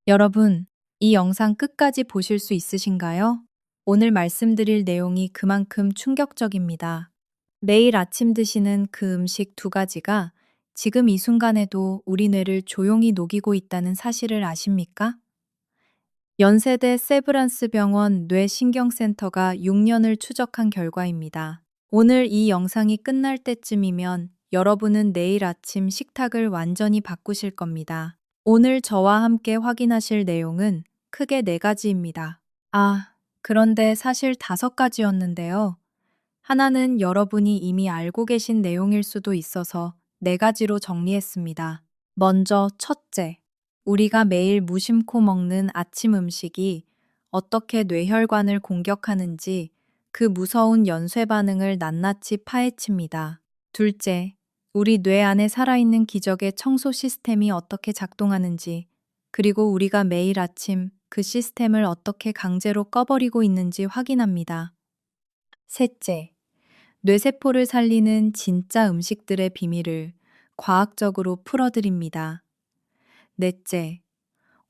여러분, 이 영상 끝까지 보실 수 있으신가요? 오늘 말씀드릴 내용이 그만큼 충격적입니다. 매일 아침 드시는 그 음식 두 가지가 지금 이 순간에도 우리 뇌를 조용히 녹이고 있다는 사실을 아십니까? 연세대 세브란스 병원 뇌신경센터가 6년을 추적한 결과입니다. 오늘 이 영상이 끝날 때쯤이면 여러분은 내일 아침 식탁을 완전히 바꾸실 겁니다. 오늘 저와 함께 확인하실 내용은 크게 네 가지입니다. 그런데 사실 다섯 가지였는데요. 하나는 여러분이 이미 알고 계신 내용일 수도 있어서 네 가지로 정리했습니다. 먼저 첫째, 우리가 매일 무심코 먹는 아침 음식이 어떻게 뇌혈관을 공격하는지 그 무서운 연쇄 반응을 낱낱이 파헤칩니다. 둘째, 우리 뇌 안에 살아있는 기적의 청소 시스템이 어떻게 작동하는지, 그리고 우리가 매일 아침 그 시스템을 어떻게 강제로 꺼버리고 있는지 확인합니다. 셋째, 뇌세포를 살리는 진짜 음식들의 비밀을 과학적으로 풀어드립니다. 넷째,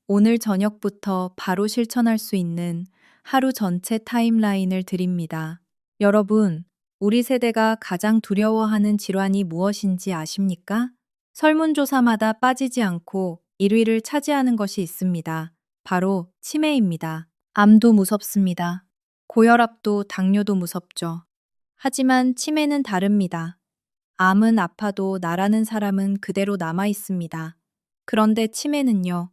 오늘 저녁부터 바로 실천할 수 있는 하루 전체 타임라인을 드립니다. 여러분, 우리 세대가 가장 두려워하는 질환이 무엇인지 아십니까? 설문조사마다 빠지지 않고 1위를 차지하는 것이 있습니다. 바로 치매입니다. 암도 무섭습니다. 고혈압도 당뇨도 무섭죠. 하지만 치매는 다릅니다. 암은 아파도 나라는 사람은 그대로 남아 있습니다. 그런데 치매는요?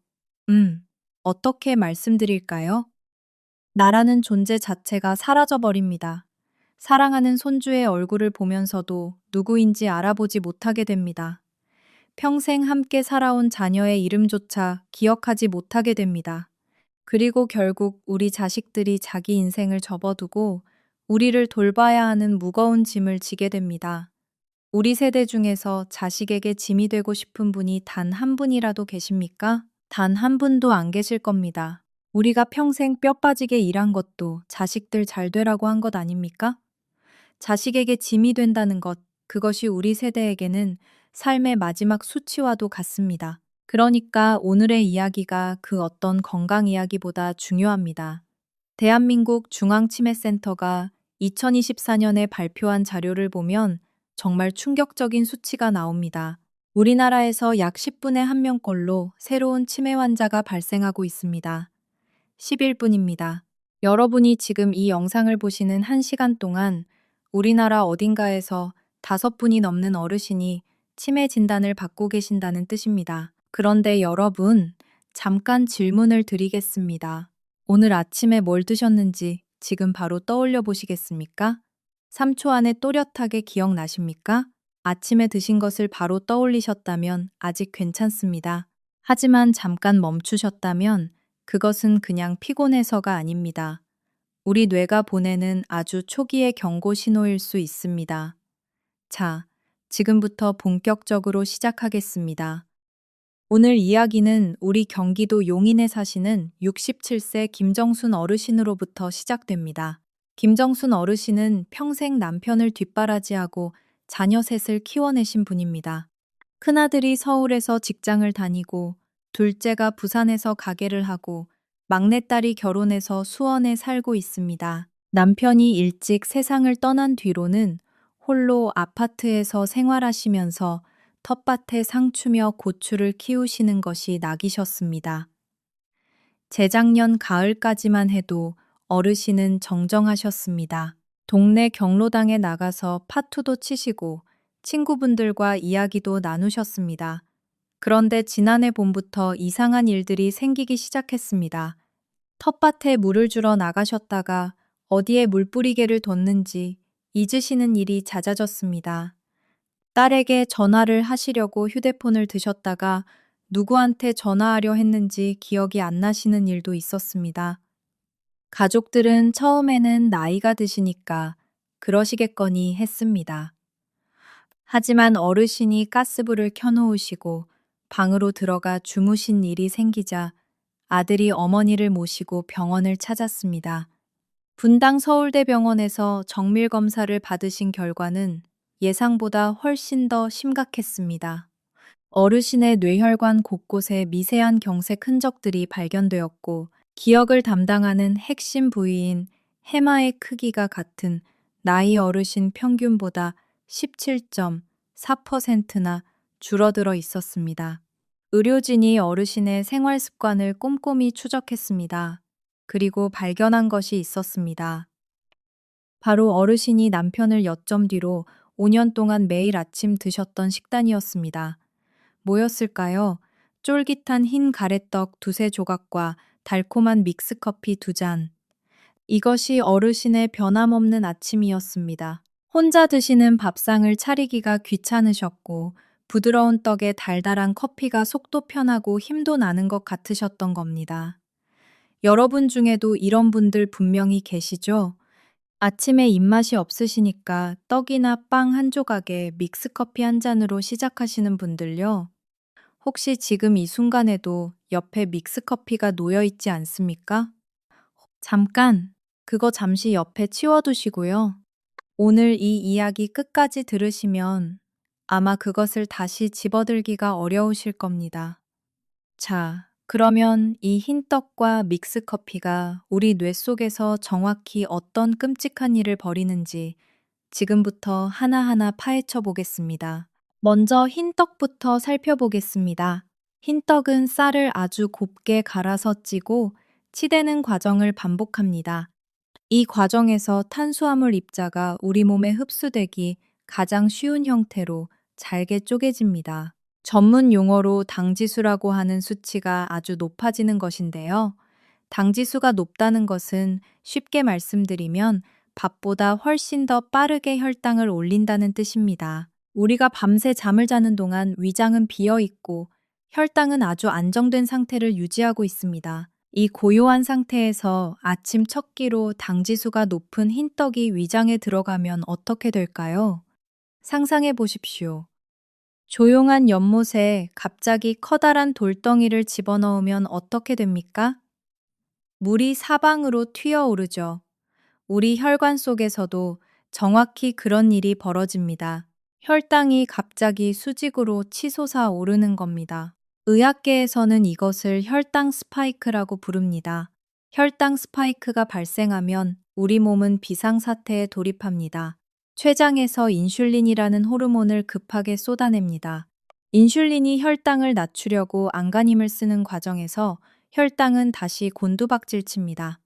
어떻게 말씀드릴까요? 나라는 존재 자체가 사라져버립니다. 사랑하는 손주의 얼굴을 보면서도 누구인지 알아보지 못하게 됩니다. 평생 함께 살아온 자녀의 이름조차 기억하지 못하게 됩니다. 그리고 결국 우리 자식들이 자기 인생을 접어두고 우리를 돌봐야 하는 무거운 짐을 지게 됩니다. 우리 세대 중에서 자식에게 짐이 되고 싶은 분이 단 한 분이라도 계십니까? 단 한 분도 안 계실 겁니다. 우리가 평생 뼈 빠지게 일한 것도 자식들 잘 되라고 한 것 아닙니까? 자식에게 짐이 된다는 것, 그것이 우리 세대에게는 삶의 마지막 수치와도 같습니다. 그러니까 오늘의 이야기가 그 어떤 건강 이야기보다 중요합니다. 대한민국 중앙치매센터가 2024년에 발표한 자료를 보면 정말 충격적인 수치가 나옵니다. 우리나라에서 약 10분에 1명꼴로 새로운 치매 환자가 발생하고 있습니다. 11분입니다. 여러분이 지금 이 영상을 보시는 1시간 동안 우리나라 어딘가에서 5분이 넘는 어르신이 치매 진단을 받고 계신다는 뜻입니다. 그런데 여러분, 잠깐 질문을 드리겠습니다. 오늘 아침에 뭘 드셨는지 지금 바로 떠올려 보시겠습니까? 3초 안에 또렷하게 기억나십니까? 아침에 드신 것을 바로 떠올리셨다면 아직 괜찮습니다. 하지만 잠깐 멈추셨다면 그것은 그냥 피곤해서가 아닙니다. 우리 뇌가 보내는 아주 초기의 경고 신호일 수 있습니다. 자, 지금부터 본격적으로 시작하겠습니다. 오늘 이야기는 우리 경기도 용인에 사시는 67세 김정순 어르신으로부터 시작됩니다. 김정순 어르신은 평생 남편을 뒷바라지하고 자녀 셋을 키워내신 분입니다. 큰아들이 서울에서 직장을 다니고 둘째가 부산에서 가게를 하고 막내딸이 결혼해서 수원에 살고 있습니다. 남편이 일찍 세상을 떠난 뒤로는 홀로 아파트에서 생활하시면서 텃밭에 상추며 고추를 키우시는 것이 낙이셨습니다. 재작년 가을까지만 해도 어르신은 정정하셨습니다. 동네 경로당에 나가서 파투도 치시고 친구분들과 이야기도 나누셨습니다. 그런데 지난해 봄부터 이상한 일들이 생기기 시작했습니다. 텃밭에 물을 주러 나가셨다가 어디에 물뿌리개를 뒀는지 잊으시는 일이 잦아졌습니다. 딸에게 전화를 하시려고 휴대폰을 드셨다가 누구한테 전화하려 했는지 기억이 안 나시는 일도 있었습니다. 가족들은 처음에는 나이가 드시니까 그러시겠거니 했습니다. 하지만 어르신이 가스불을 켜놓으시고 방으로 들어가 주무신 일이 생기자 아들이 어머니를 모시고 병원을 찾았습니다. 분당 서울대병원에서 정밀 검사를 받으신 결과는 예상보다 훨씬 더 심각했습니다. 어르신의 뇌혈관 곳곳에 미세한 경색 흔적들이 발견되었고, 기억을 담당하는 핵심 부위인 해마의 크기가 같은 나이 어르신 평균보다 17.4%나 줄어들어 있었습니다. 의료진이 어르신의 생활 습관을 꼼꼼히 추적했습니다. 그리고 발견한 것이 있었습니다. 바로 어르신이 남편을 여점 뒤로 5년 동안 매일 아침 드셨던 식단이었습니다. 뭐였을까요? 쫄깃한 흰 가래떡 두세 조각과 달콤한 믹스커피 두 잔. 이것이 어르신의 변함없는 아침이었습니다. 혼자 드시는 밥상을 차리기가 귀찮으셨고, 부드러운 떡에 달달한 커피가 속도 편하고 힘도 나는 것 같으셨던 겁니다. 여러분 중에도 이런 분들 분명히 계시죠? 아침에 입맛이 없으시니까 떡이나 빵 한 조각에 믹스커피 한 잔으로 시작하시는 분들요. 혹시 지금 이 순간에도 옆에 믹스커피가 놓여 있지 않습니까? 잠깐, 그거 잠시 옆에 치워두시고요. 오늘 이 이야기 끝까지 들으시면 아마 그것을 다시 집어들기가 어려우실 겁니다. 자, 그러면 이 흰 떡과 믹스커피가 우리 뇌 속에서 정확히 어떤 끔찍한 일을 벌이는지 지금부터 하나하나 파헤쳐 보겠습니다. 먼저 흰 떡부터 살펴보겠습니다. 흰 떡은 쌀을 아주 곱게 갈아서 찌고 치대는 과정을 반복합니다. 이 과정에서 탄수화물 입자가 우리 몸에 흡수되기 가장 쉬운 형태로 잘게 쪼개집니다. 전문 용어로 당지수라고 하는 수치가 아주 높아지는 것인데요. 당지수가 높다는 것은 쉽게 말씀드리면 밥보다 훨씬 더 빠르게 혈당을 올린다는 뜻입니다. 우리가 밤새 잠을 자는 동안 위장은 비어 있고 혈당은 아주 안정된 상태를 유지하고 있습니다. 이 고요한 상태에서 아침 첫 끼로 당지수가 높은 흰떡이 위장에 들어가면 어떻게 될까요? 상상해 보십시오. 조용한 연못에 갑자기 커다란 돌덩이를 집어넣으면 어떻게 됩니까? 물이 사방으로 튀어오르죠. 우리 혈관 속에서도 정확히 그런 일이 벌어집니다. 혈당이 갑자기 수직으로 치솟아 오르는 겁니다. 의학계에서는 이것을 혈당 스파이크라고 부릅니다. 혈당 스파이크가 발생하면 우리 몸은 비상사태에 돌입합니다. 췌장에서 인슐린이라는 호르몬을 급하게 쏟아냅니다. 인슐린이 혈당을 낮추려고 안간힘을 쓰는 과정에서 혈당은 다시 곤두박질 칩니다.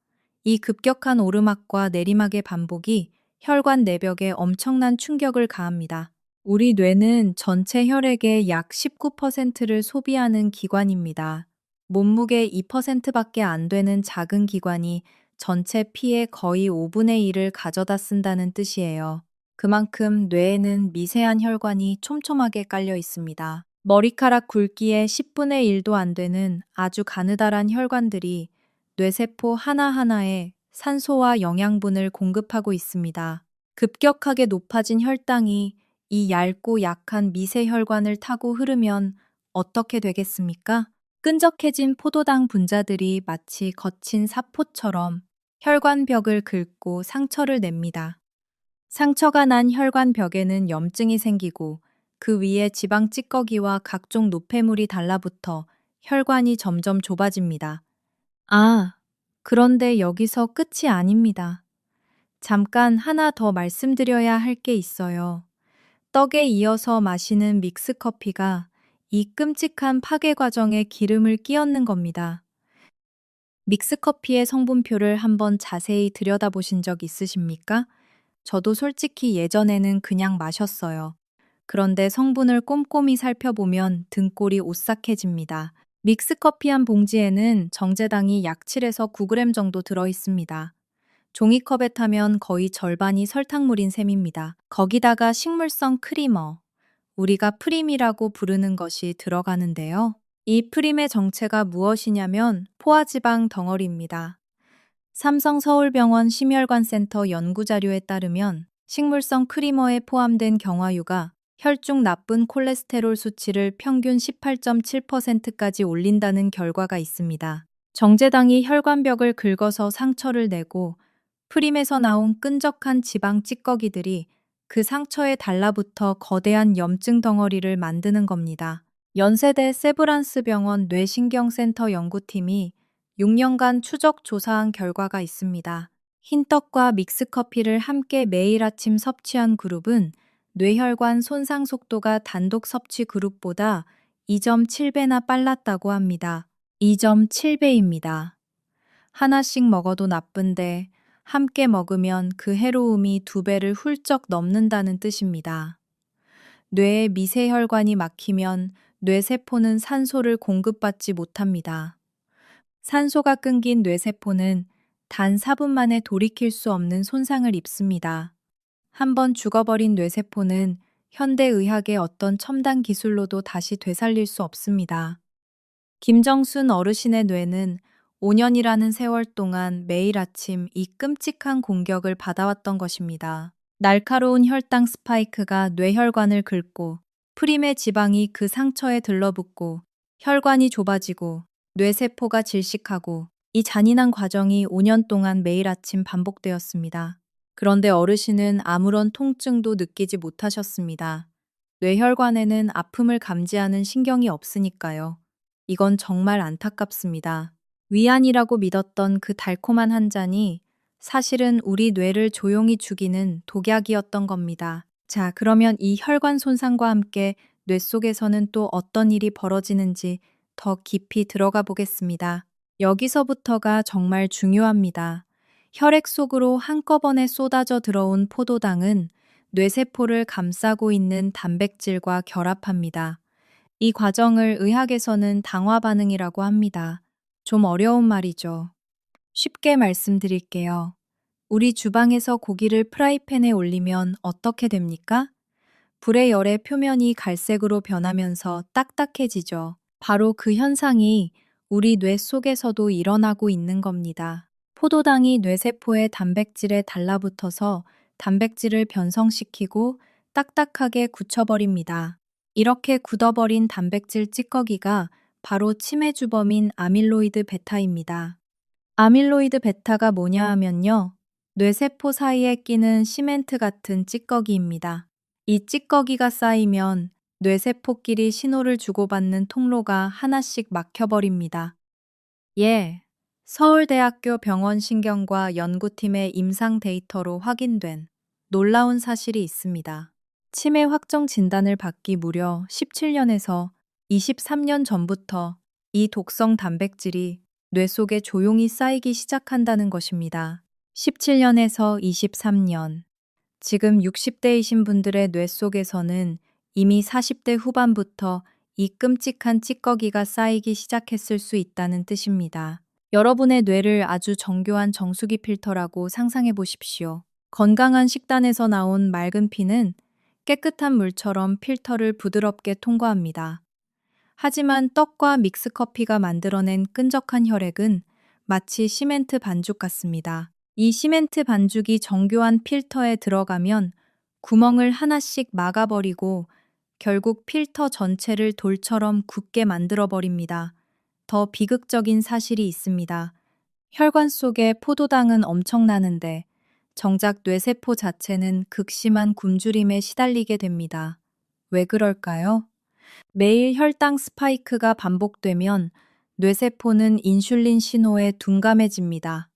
이 급격한 오르막과 내리막의 반복이 혈관 내벽에 엄청난 충격을 가합니다. 우리 뇌는 전체 혈액의 약 19%를 소비하는 기관입니다. 몸무게 2%밖에 안 되는 작은 기관이 전체 피의 거의 5분의 1을 가져다 쓴다는 뜻이에요. 그만큼 뇌에는 미세한 혈관이 촘촘하게 깔려 있습니다. 머리카락 굵기의 10분의 1도 안 되는 아주 가느다란 혈관들이 뇌세포 하나하나에 산소와 영양분을 공급하고 있습니다. 급격하게 높아진 혈당이 이 얇고 약한 미세혈관을 타고 흐르면 어떻게 되겠습니까? 끈적해진 포도당 분자들이 마치 거친 사포처럼 혈관벽을 긁고 상처를 냅니다. 상처가 난 혈관벽에는 염증이 생기고 그 위에 지방 찌꺼기와 각종 노폐물이 달라붙어 혈관이 점점 좁아집니다. 아, 그런데 여기서 끝이 아닙니다. 잠깐 하나 더 말씀드려야 할 게 있어요. 떡에 이어서 마시는 믹스커피가 이 끔찍한 파괴 과정에 기름을 끼얹는 겁니다. 믹스커피의 성분표를 한번 자세히 들여다보신 적 있으십니까? 저도 솔직히 예전에는 그냥 마셨어요. 그런데 성분을 꼼꼼히 살펴보면 등골이 오싹해집니다. 믹스커피 한 봉지에는 정제당이 약 7에서 9g 정도 들어 있습니다. 종이컵에 타면 거의 절반이 설탕물인 셈입니다. 거기다가 식물성 크리머, 우리가 프림이라고 부르는 것이 들어가는데요. 이 프림의 정체가 무엇이냐면 포화지방 덩어리입니다. 삼성서울병원 심혈관센터 연구자료에 따르면 식물성 크리머에 포함된 경화유가 혈중 나쁜 콜레스테롤 수치를 평균 18.7%까지 올린다는 결과가 있습니다. 정제당이 혈관벽을 긁어서 상처를 내고 프림에서 나온 끈적한 지방 찌꺼기들이 그 상처에 달라붙어 거대한 염증 덩어리를 만드는 겁니다. 연세대 세브란스 병원 뇌신경센터 연구팀이 6년간 추적 조사한 결과가 있습니다. 흰떡과 믹스커피를 함께 매일 아침 섭취한 그룹은 뇌혈관 손상 속도가 단독 섭취 그룹보다 2.7배나 빨랐다고 합니다. 2.7배입니다. 하나씩 먹어도 나쁜데 함께 먹으면 그 해로움이 2배를 훌쩍 넘는다는 뜻입니다. 뇌의 미세혈관이 막히면 뇌세포는 산소를 공급받지 못합니다. 산소가 끊긴 뇌세포는 단 4분 만에 돌이킬 수 없는 손상을 입습니다. 한번 죽어버린 뇌세포는 현대의학의 어떤 첨단 기술로도 다시 되살릴 수 없습니다. 김정순 어르신의 뇌는 5년이라는 세월 동안 매일 아침 이 끔찍한 공격을 받아왔던 것입니다. 날카로운 혈당 스파이크가 뇌혈관을 긁고 프림의 지방이 그 상처에 들러붙고 혈관이 좁아지고 뇌세포가 질식하고 이 잔인한 과정이 5년 동안 매일 아침 반복되었습니다. 그런데 어르신은 아무런 통증도 느끼지 못하셨습니다. 뇌혈관에는 아픔을 감지하는 신경이 없으니까요. 이건 정말 안타깝습니다. 위안이라고 믿었던 그 달콤한 한 잔이 사실은 우리 뇌를 조용히 죽이는 독약이었던 겁니다. 자, 그러면 이 혈관 손상과 함께 뇌 속에서는 또 어떤 일이 벌어지는지 더 깊이 들어가 보겠습니다. 여기서부터가 정말 중요합니다. 혈액 속으로 한꺼번에 쏟아져 들어온 포도당은 뇌세포를 감싸고 있는 단백질과 결합합니다. 이 과정을 의학에서는 당화 반응이라고 합니다. 좀 어려운 말이죠. 쉽게 말씀드릴게요. 우리 주방에서 고기를 프라이팬에 올리면 어떻게 됩니까? 불의 열에 표면이 갈색으로 변하면서 딱딱해지죠. 바로 그 현상이 우리 뇌 속에서도 일어나고 있는 겁니다. 포도당이 뇌세포의 단백질에 달라붙어서 단백질을 변성시키고 딱딱하게 굳혀버립니다. 이렇게 굳어버린 단백질 찌꺼기가 바로 치매 주범인 아밀로이드 베타입니다. 아밀로이드 베타가 뭐냐 하면요. 뇌세포 사이에 끼는 시멘트 같은 찌꺼기입니다. 이 찌꺼기가 쌓이면 뇌세포끼리 신호를 주고받는 통로가 하나씩 막혀버립니다. 예, 서울대학교 병원신경과 연구팀의 임상 데이터로 확인된 놀라운 사실이 있습니다. 치매 확정 진단을 받기 무려 17년에서 23년 전부터 이 독성 단백질이 뇌 속에 조용히 쌓이기 시작한다는 것입니다. 17년에서 23년. 지금 60대이신 분들의 뇌 속에서는 이미 40대 후반부터 이 끔찍한 찌꺼기가 쌓이기 시작했을 수 있다는 뜻입니다. 여러분의 뇌를 아주 정교한 정수기 필터라고 상상해 보십시오. 건강한 식단에서 나온 맑은 피는 깨끗한 물처럼 필터를 부드럽게 통과합니다. 하지만 떡과 믹스커피가 만들어낸 끈적한 혈액은 마치 시멘트 반죽 같습니다. 이 시멘트 반죽이 정교한 필터에 들어가면 구멍을 하나씩 막아버리고 결국 필터 전체를 돌처럼 굳게 만들어버립니다. 더 비극적인 사실이 있습니다. 혈관 속의 포도당은 엄청나는데 정작 뇌세포 자체는 극심한 굶주림에 시달리게 됩니다. 왜 그럴까요? 매일 혈당 스파이크가 반복되면 뇌세포는 인슐린 신호에 둔감해집니다.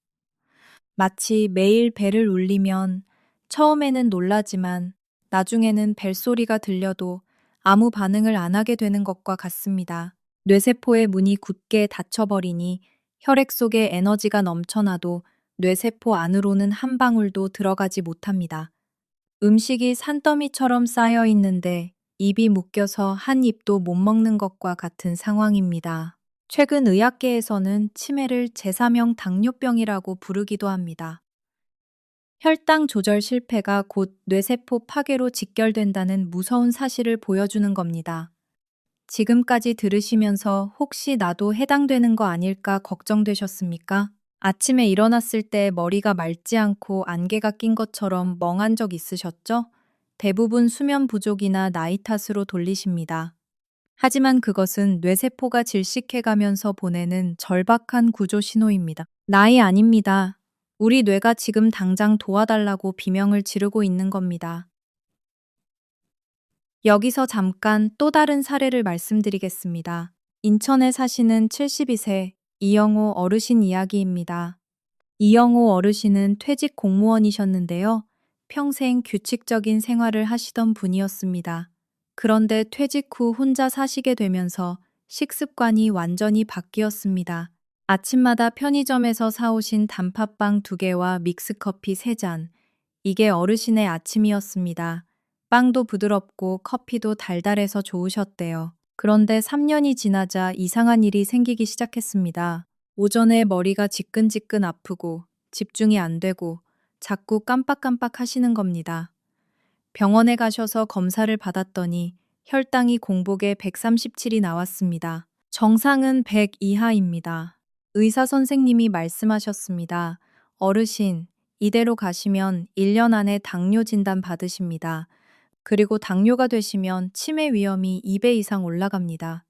마치 매일 벨을 울리면 처음에는 놀라지만 나중에는 벨소리가 들려도 아무 반응을 안 하게 되는 것과 같습니다. 뇌세포의 문이 굳게 닫혀버리니 혈액 속에 에너지가 넘쳐나도 뇌세포 안으로는 한 방울도 들어가지 못합니다. 음식이 산더미처럼 쌓여 있는데 입이 묶여서 한 입도 못 먹는 것과 같은 상황입니다. 최근 의학계에서는 치매를 제3형 당뇨병이라고 부르기도 합니다. 혈당 조절 실패가 곧 뇌세포 파괴로 직결된다는 무서운 사실을 보여주는 겁니다. 지금까지 들으시면서 혹시 나도 해당되는 거 아닐까 걱정되셨습니까? 아침에 일어났을 때 머리가 맑지 않고 안개가 낀 것처럼 멍한 적 있으셨죠? 대부분 수면 부족이나 나이 탓으로 돌리십니다. 하지만 그것은 뇌세포가 질식해가면서 보내는 절박한 구조 신호입니다. 나이 아닙니다. 우리 뇌가 지금 당장 도와달라고 비명을 지르고 있는 겁니다. 여기서 잠깐 또 다른 사례를 말씀드리겠습니다. 인천에 사시는 72세 이영호 어르신 이야기입니다. 이영호 어르신은 퇴직 공무원이셨는데요. 평생 규칙적인 생활을 하시던 분이었습니다. 그런데 퇴직 후 혼자 사시게 되면서 식습관이 완전히 바뀌었습니다. 아침마다 편의점에서 사오신 단팥빵 2개와 믹스커피 3잔. 이게 어르신의 아침이었습니다. 빵도 부드럽고 커피도 달달해서 좋으셨대요. 그런데 3년이 지나자 이상한 일이 생기기 시작했습니다. 오전에 머리가 지끈지끈 아프고 집중이 안 되고 자꾸 깜빡깜빡 하시는 겁니다. 병원에 가셔서 검사를 받았더니 혈당이 공복에 137이 나왔습니다. 정상은 100 이하입니다. 의사 선생님이 말씀하셨습니다. 어르신, 이대로 가시면 1년 안에 당뇨 진단 받으십니다. 그리고 당뇨가 되시면 치매 위험이 2배 이상 올라갑니다.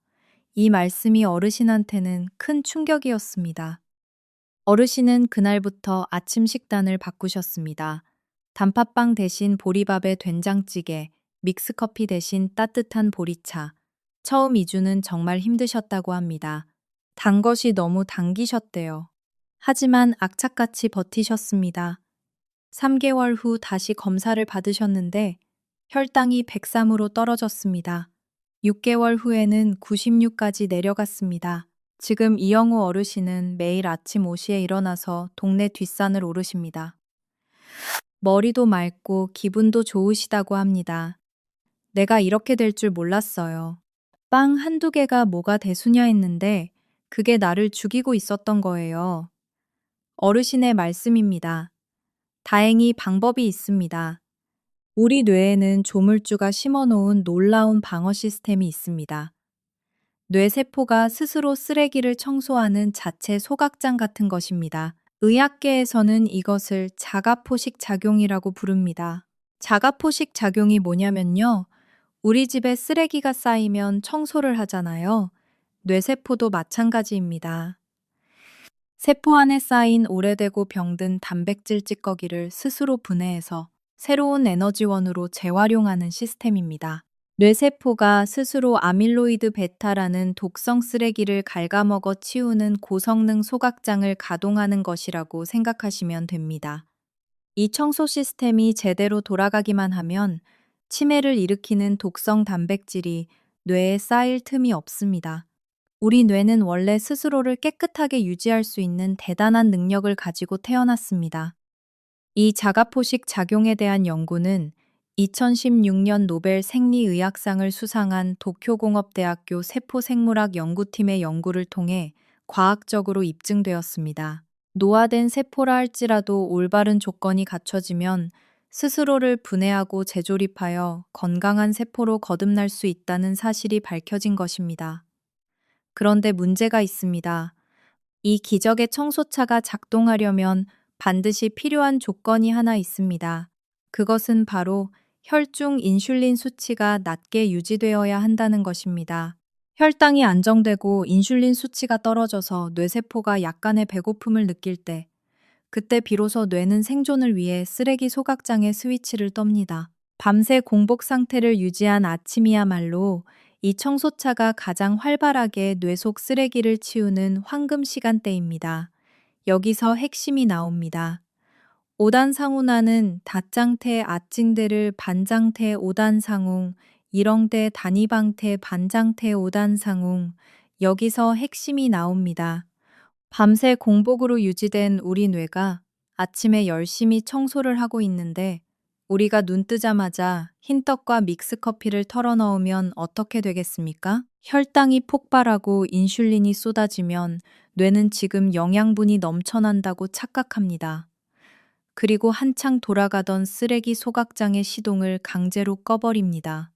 이 말씀이 어르신한테는 큰 충격이었습니다. 어르신은 그날부터 아침 식단을 바꾸셨습니다. 단팥빵 대신 보리밥에 된장찌개, 믹스커피 대신 따뜻한 보리차. 처음 2주는 정말 힘드셨다고 합니다. 단 것이 너무 당기셨대요. 하지만 악착같이 버티셨습니다. 3개월 후 다시 검사를 받으셨는데 혈당이 103으로 떨어졌습니다. 6개월 후에는 96까지 내려갔습니다. 지금 이영우 어르신은 매일 아침 5시에 일어나서 동네 뒷산을 오르십니다. 머리도 맑고 기분도 좋으시다고 합니다. 내가 이렇게 될 줄 몰랐어요. 빵 한두 개가 뭐가 대수냐 했는데 그게 나를 죽이고 있었던 거예요. 어르신의 말씀입니다. 다행히 방법이 있습니다. 우리 뇌에는 조물주가 심어놓은 놀라운 방어 시스템이 있습니다. 뇌세포가 스스로 쓰레기를 청소하는 자체 소각장 같은 것입니다. 의학계에서는 이것을 자가포식 작용이라고 부릅니다. 자가포식 작용이 뭐냐면요. 우리 집에 쓰레기가 쌓이면 청소를 하잖아요. 뇌세포도 마찬가지입니다. 세포 안에 쌓인 오래되고 병든 단백질 찌꺼기를 스스로 분해해서 새로운 에너지원으로 재활용하는 시스템입니다. 뇌세포가 스스로 아밀로이드 베타라는 독성 쓰레기를 갉아먹어 치우는 고성능 소각장을 가동하는 것이라고 생각하시면 됩니다. 이 청소 시스템이 제대로 돌아가기만 하면 치매를 일으키는 독성 단백질이 뇌에 쌓일 틈이 없습니다. 우리 뇌는 원래 스스로를 깨끗하게 유지할 수 있는 대단한 능력을 가지고 태어났습니다. 이 자가포식 작용에 대한 연구는 2016년 노벨 생리의학상을 수상한 도쿄공업대학교 세포생물학 연구팀의 연구를 통해 과학적으로 입증되었습니다. 노화된 세포라 할지라도 올바른 조건이 갖춰지면 스스로를 분해하고 재조립하여 건강한 세포로 거듭날 수 있다는 사실이 밝혀진 것입니다. 그런데 문제가 있습니다. 이 기적의 청소차가 작동하려면 반드시 필요한 조건이 하나 있습니다. 그것은 바로 혈중 인슐린 수치가 낮게 유지되어야 한다는 것입니다. 혈당이 안정되고 인슐린 수치가 떨어져서 뇌세포가 약간의 배고픔을 느낄 때, 그때 비로소 뇌는 생존을 위해 쓰레기 소각장의 스위치를 떱니다. 밤새 공복 상태를 유지한 아침이야말로 이 청소차가 가장 활발하게 뇌 속 쓰레기를 치우는 황금 시간대입니다. 여기서 핵심이 나옵니다. 5단 상운하는 다짱태 아찡대를 반장태 5단 상웅, 일엉대 단위방태 반장태 5단 상웅, 여기서 핵심이 나옵니다. 밤새 공복으로 유지된 우리 뇌가 아침에 열심히 청소를 하고 있는데 우리가 눈 뜨자마자 흰떡과 믹스커피를 털어 넣으면 어떻게 되겠습니까? 혈당이 폭발하고 인슐린이 쏟아지면 뇌는 지금 영양분이 넘쳐난다고 착각합니다. 그리고 한창 돌아가던 쓰레기 소각장의 시동을 강제로 꺼버립니다.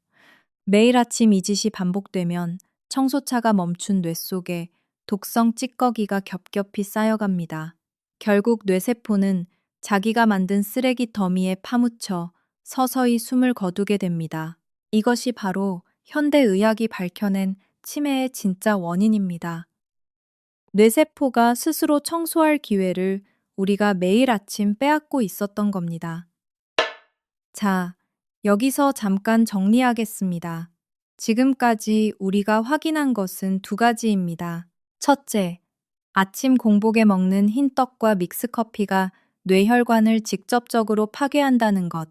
매일 아침 이 짓이 반복되면 청소차가 멈춘 뇌 속에 독성 찌꺼기가 겹겹이 쌓여갑니다. 결국 뇌세포는 자기가 만든 쓰레기 더미에 파묻혀 서서히 숨을 거두게 됩니다. 이것이 바로 현대의학이 밝혀낸 치매의 진짜 원인입니다. 뇌세포가 스스로 청소할 기회를 우리가 매일 아침 빼앗고 있었던 겁니다. 자, 여기서 잠깐 정리하겠습니다. 지금까지 우리가 확인한 것은 두 가지입니다. 첫째, 아침 공복에 먹는 흰 떡과 믹스커피가 뇌혈관을 직접적으로 파괴한다는 것.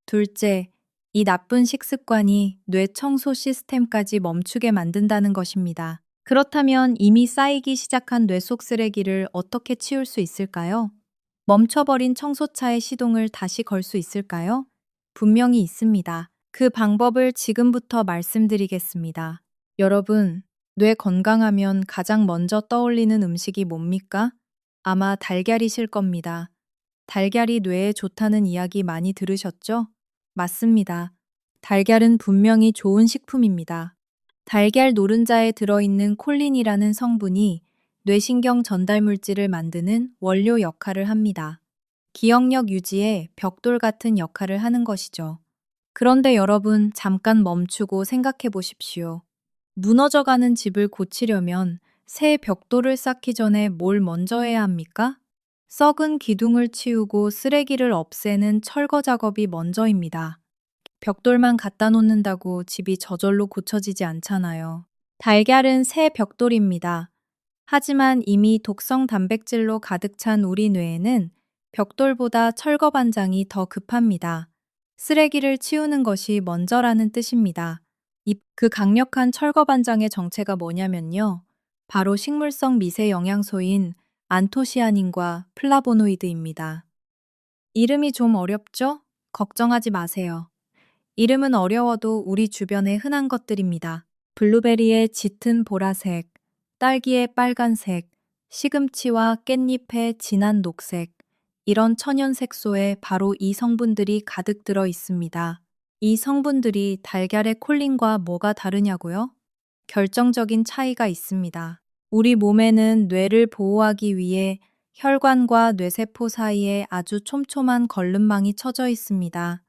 둘째, 이 나쁜 식습관이 뇌 청소 시스템까지 멈추게 만든다는 것입니다. 그렇다면 이미 쌓이기 시작한 뇌 속 쓰레기를 어떻게 치울 수 있을까요? 멈춰버린 청소차의 시동을 다시 걸 수 있을까요? 분명히 있습니다. 그 방법을 지금부터 말씀드리겠습니다. 여러분, 뇌 건강하면 가장 먼저 떠올리는 음식이 뭡니까? 아마 달걀이실 겁니다. 달걀이 뇌에 좋다는 이야기 많이 들으셨죠? 맞습니다. 달걀은 분명히 좋은 식품입니다. 달걀 노른자에 들어있는 콜린이라는 성분이 뇌신경 전달 물질을 만드는 원료 역할을 합니다. 기억력 유지에 벽돌 같은 역할을 하는 것이죠. 그런데 여러분, 잠깐 멈추고 생각해 보십시오. 무너져가는 집을 고치려면 새 벽돌을 쌓기 전에 뭘 먼저 해야 합니까? 썩은 기둥을 치우고 쓰레기를 없애는 철거 작업이 먼저입니다. 벽돌만 갖다 놓는다고 집이 저절로 고쳐지지 않잖아요. 달걀은 새 벽돌입니다. 하지만 이미 독성 단백질로 가득 찬 우리 뇌에는 벽돌보다 철거 반장이 더 급합니다. 쓰레기를 치우는 것이 먼저라는 뜻입니다. 그 강력한 철거 반장의 정체가 뭐냐면요. 바로 식물성 미세 영양소인 안토시아닌과 플라보노이드입니다. 이름이 좀 어렵죠? 걱정하지 마세요. 이름은 어려워도 우리 주변에 흔한 것들입니다. 블루베리의 짙은 보라색, 딸기의 빨간색, 시금치와 깻잎의 진한 녹색, 이런 천연 색소에 바로 이 성분들이 가득 들어 있습니다. 이 성분들이 달걀의 콜린과 뭐가 다르냐고요? 결정적인 차이가 있습니다. 우리 몸에는 뇌를 보호하기 위해 혈관과 뇌세포 사이에 아주 촘촘한 걸름망이 쳐져 있습니다.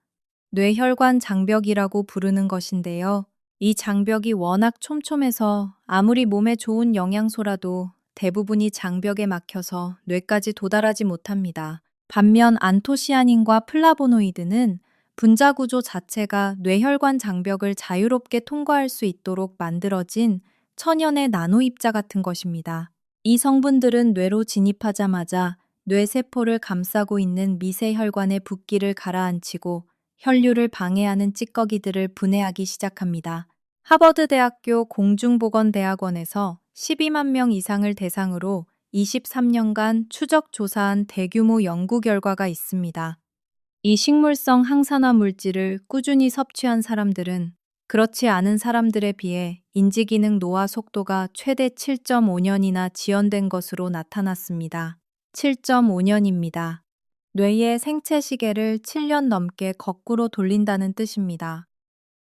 뇌혈관 장벽이라고 부르는 것인데요. 이 장벽이 워낙 촘촘해서 아무리 몸에 좋은 영양소라도 대부분이 장벽에 막혀서 뇌까지 도달하지 못합니다. 반면 안토시아닌과 플라보노이드는 분자 구조 자체가 뇌혈관 장벽을 자유롭게 통과할 수 있도록 만들어진 천연의 나노 입자 같은 것입니다. 이 성분들은 뇌로 진입하자마자 뇌세포를 감싸고 있는 미세 혈관의 붓기를 가라앉히고 혈류를 방해하는 찌꺼기들을 분해하기 시작합니다. 하버드대학교 공중보건대학원에서 12만 명 이상을 대상으로 23년간 추적 조사한 대규모 연구 결과가 있습니다. 이 식물성 항산화 물질을 꾸준히 섭취한 사람들은 그렇지 않은 사람들에 비해 인지기능 노화 속도가 최대 7.5년이나 지연된 것으로 나타났습니다. 7.5년입니다. 뇌의 생체 시계를 7년 넘게 거꾸로 돌린다는 뜻입니다.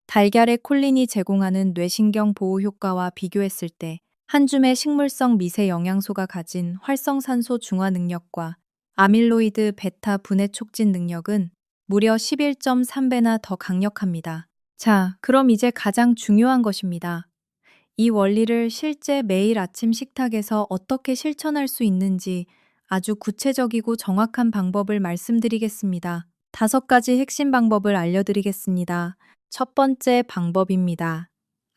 달걀의 콜린이 제공하는 뇌신경 보호 효과와 비교했을 때 한 줌의 식물성 미세 영양소가 가진 활성산소 중화 능력과 아밀로이드 베타 분해 촉진 능력은 무려 11.3배나 더 강력합니다. 자, 그럼 이제 가장 중요한 것입니다. 이 원리를 실제 매일 아침 식탁에서 어떻게 실천할 수 있는지 아주 구체적이고 정확한 방법을 말씀드리겠습니다. 5가지 핵심 방법을 알려드리겠습니다. 첫 번째 방법입니다.